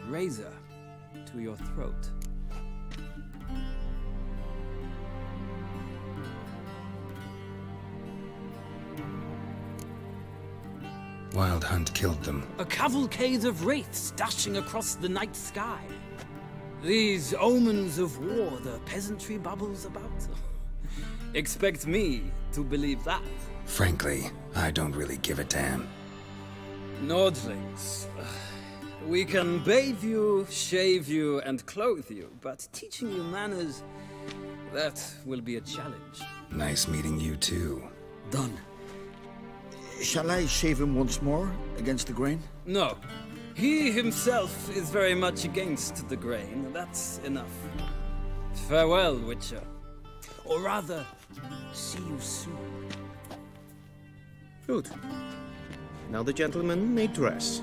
razor to your throat. Wild Hunt killed them. A cavalcade of wraiths dashing across the night sky. These omens of war the peasantry bubbles about. Expect me to believe that. Frankly, I don't really give a damn. Nordlings. We can bathe you, shave you, and clothe you, but teaching you manners, that will be a challenge. Nice meeting you too. Done. Shall I shave him once more against the grain? No. He himself is very much against the grain. That's enough. Farewell, Witcher. Or rather, see you soon. Good. Now the gentleman may dress.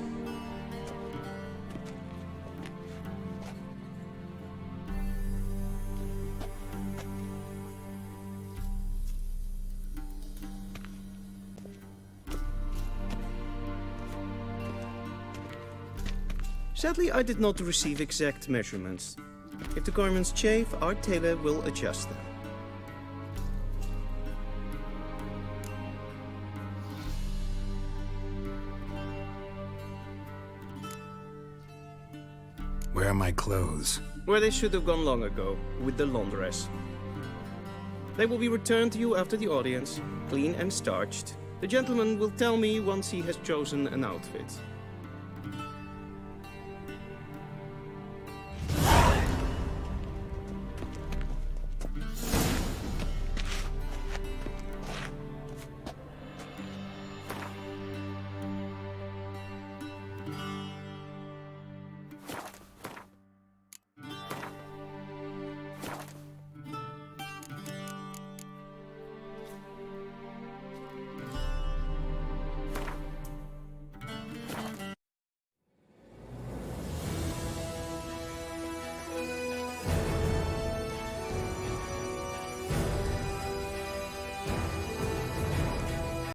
Sadly, I did not receive exact measurements. If the garments chafe, our tailor will adjust them. Where are my clothes? Where they should have gone long ago, with the laundress. They will be returned to you after the audience, clean and starched. The gentleman will tell me once he has chosen an outfit.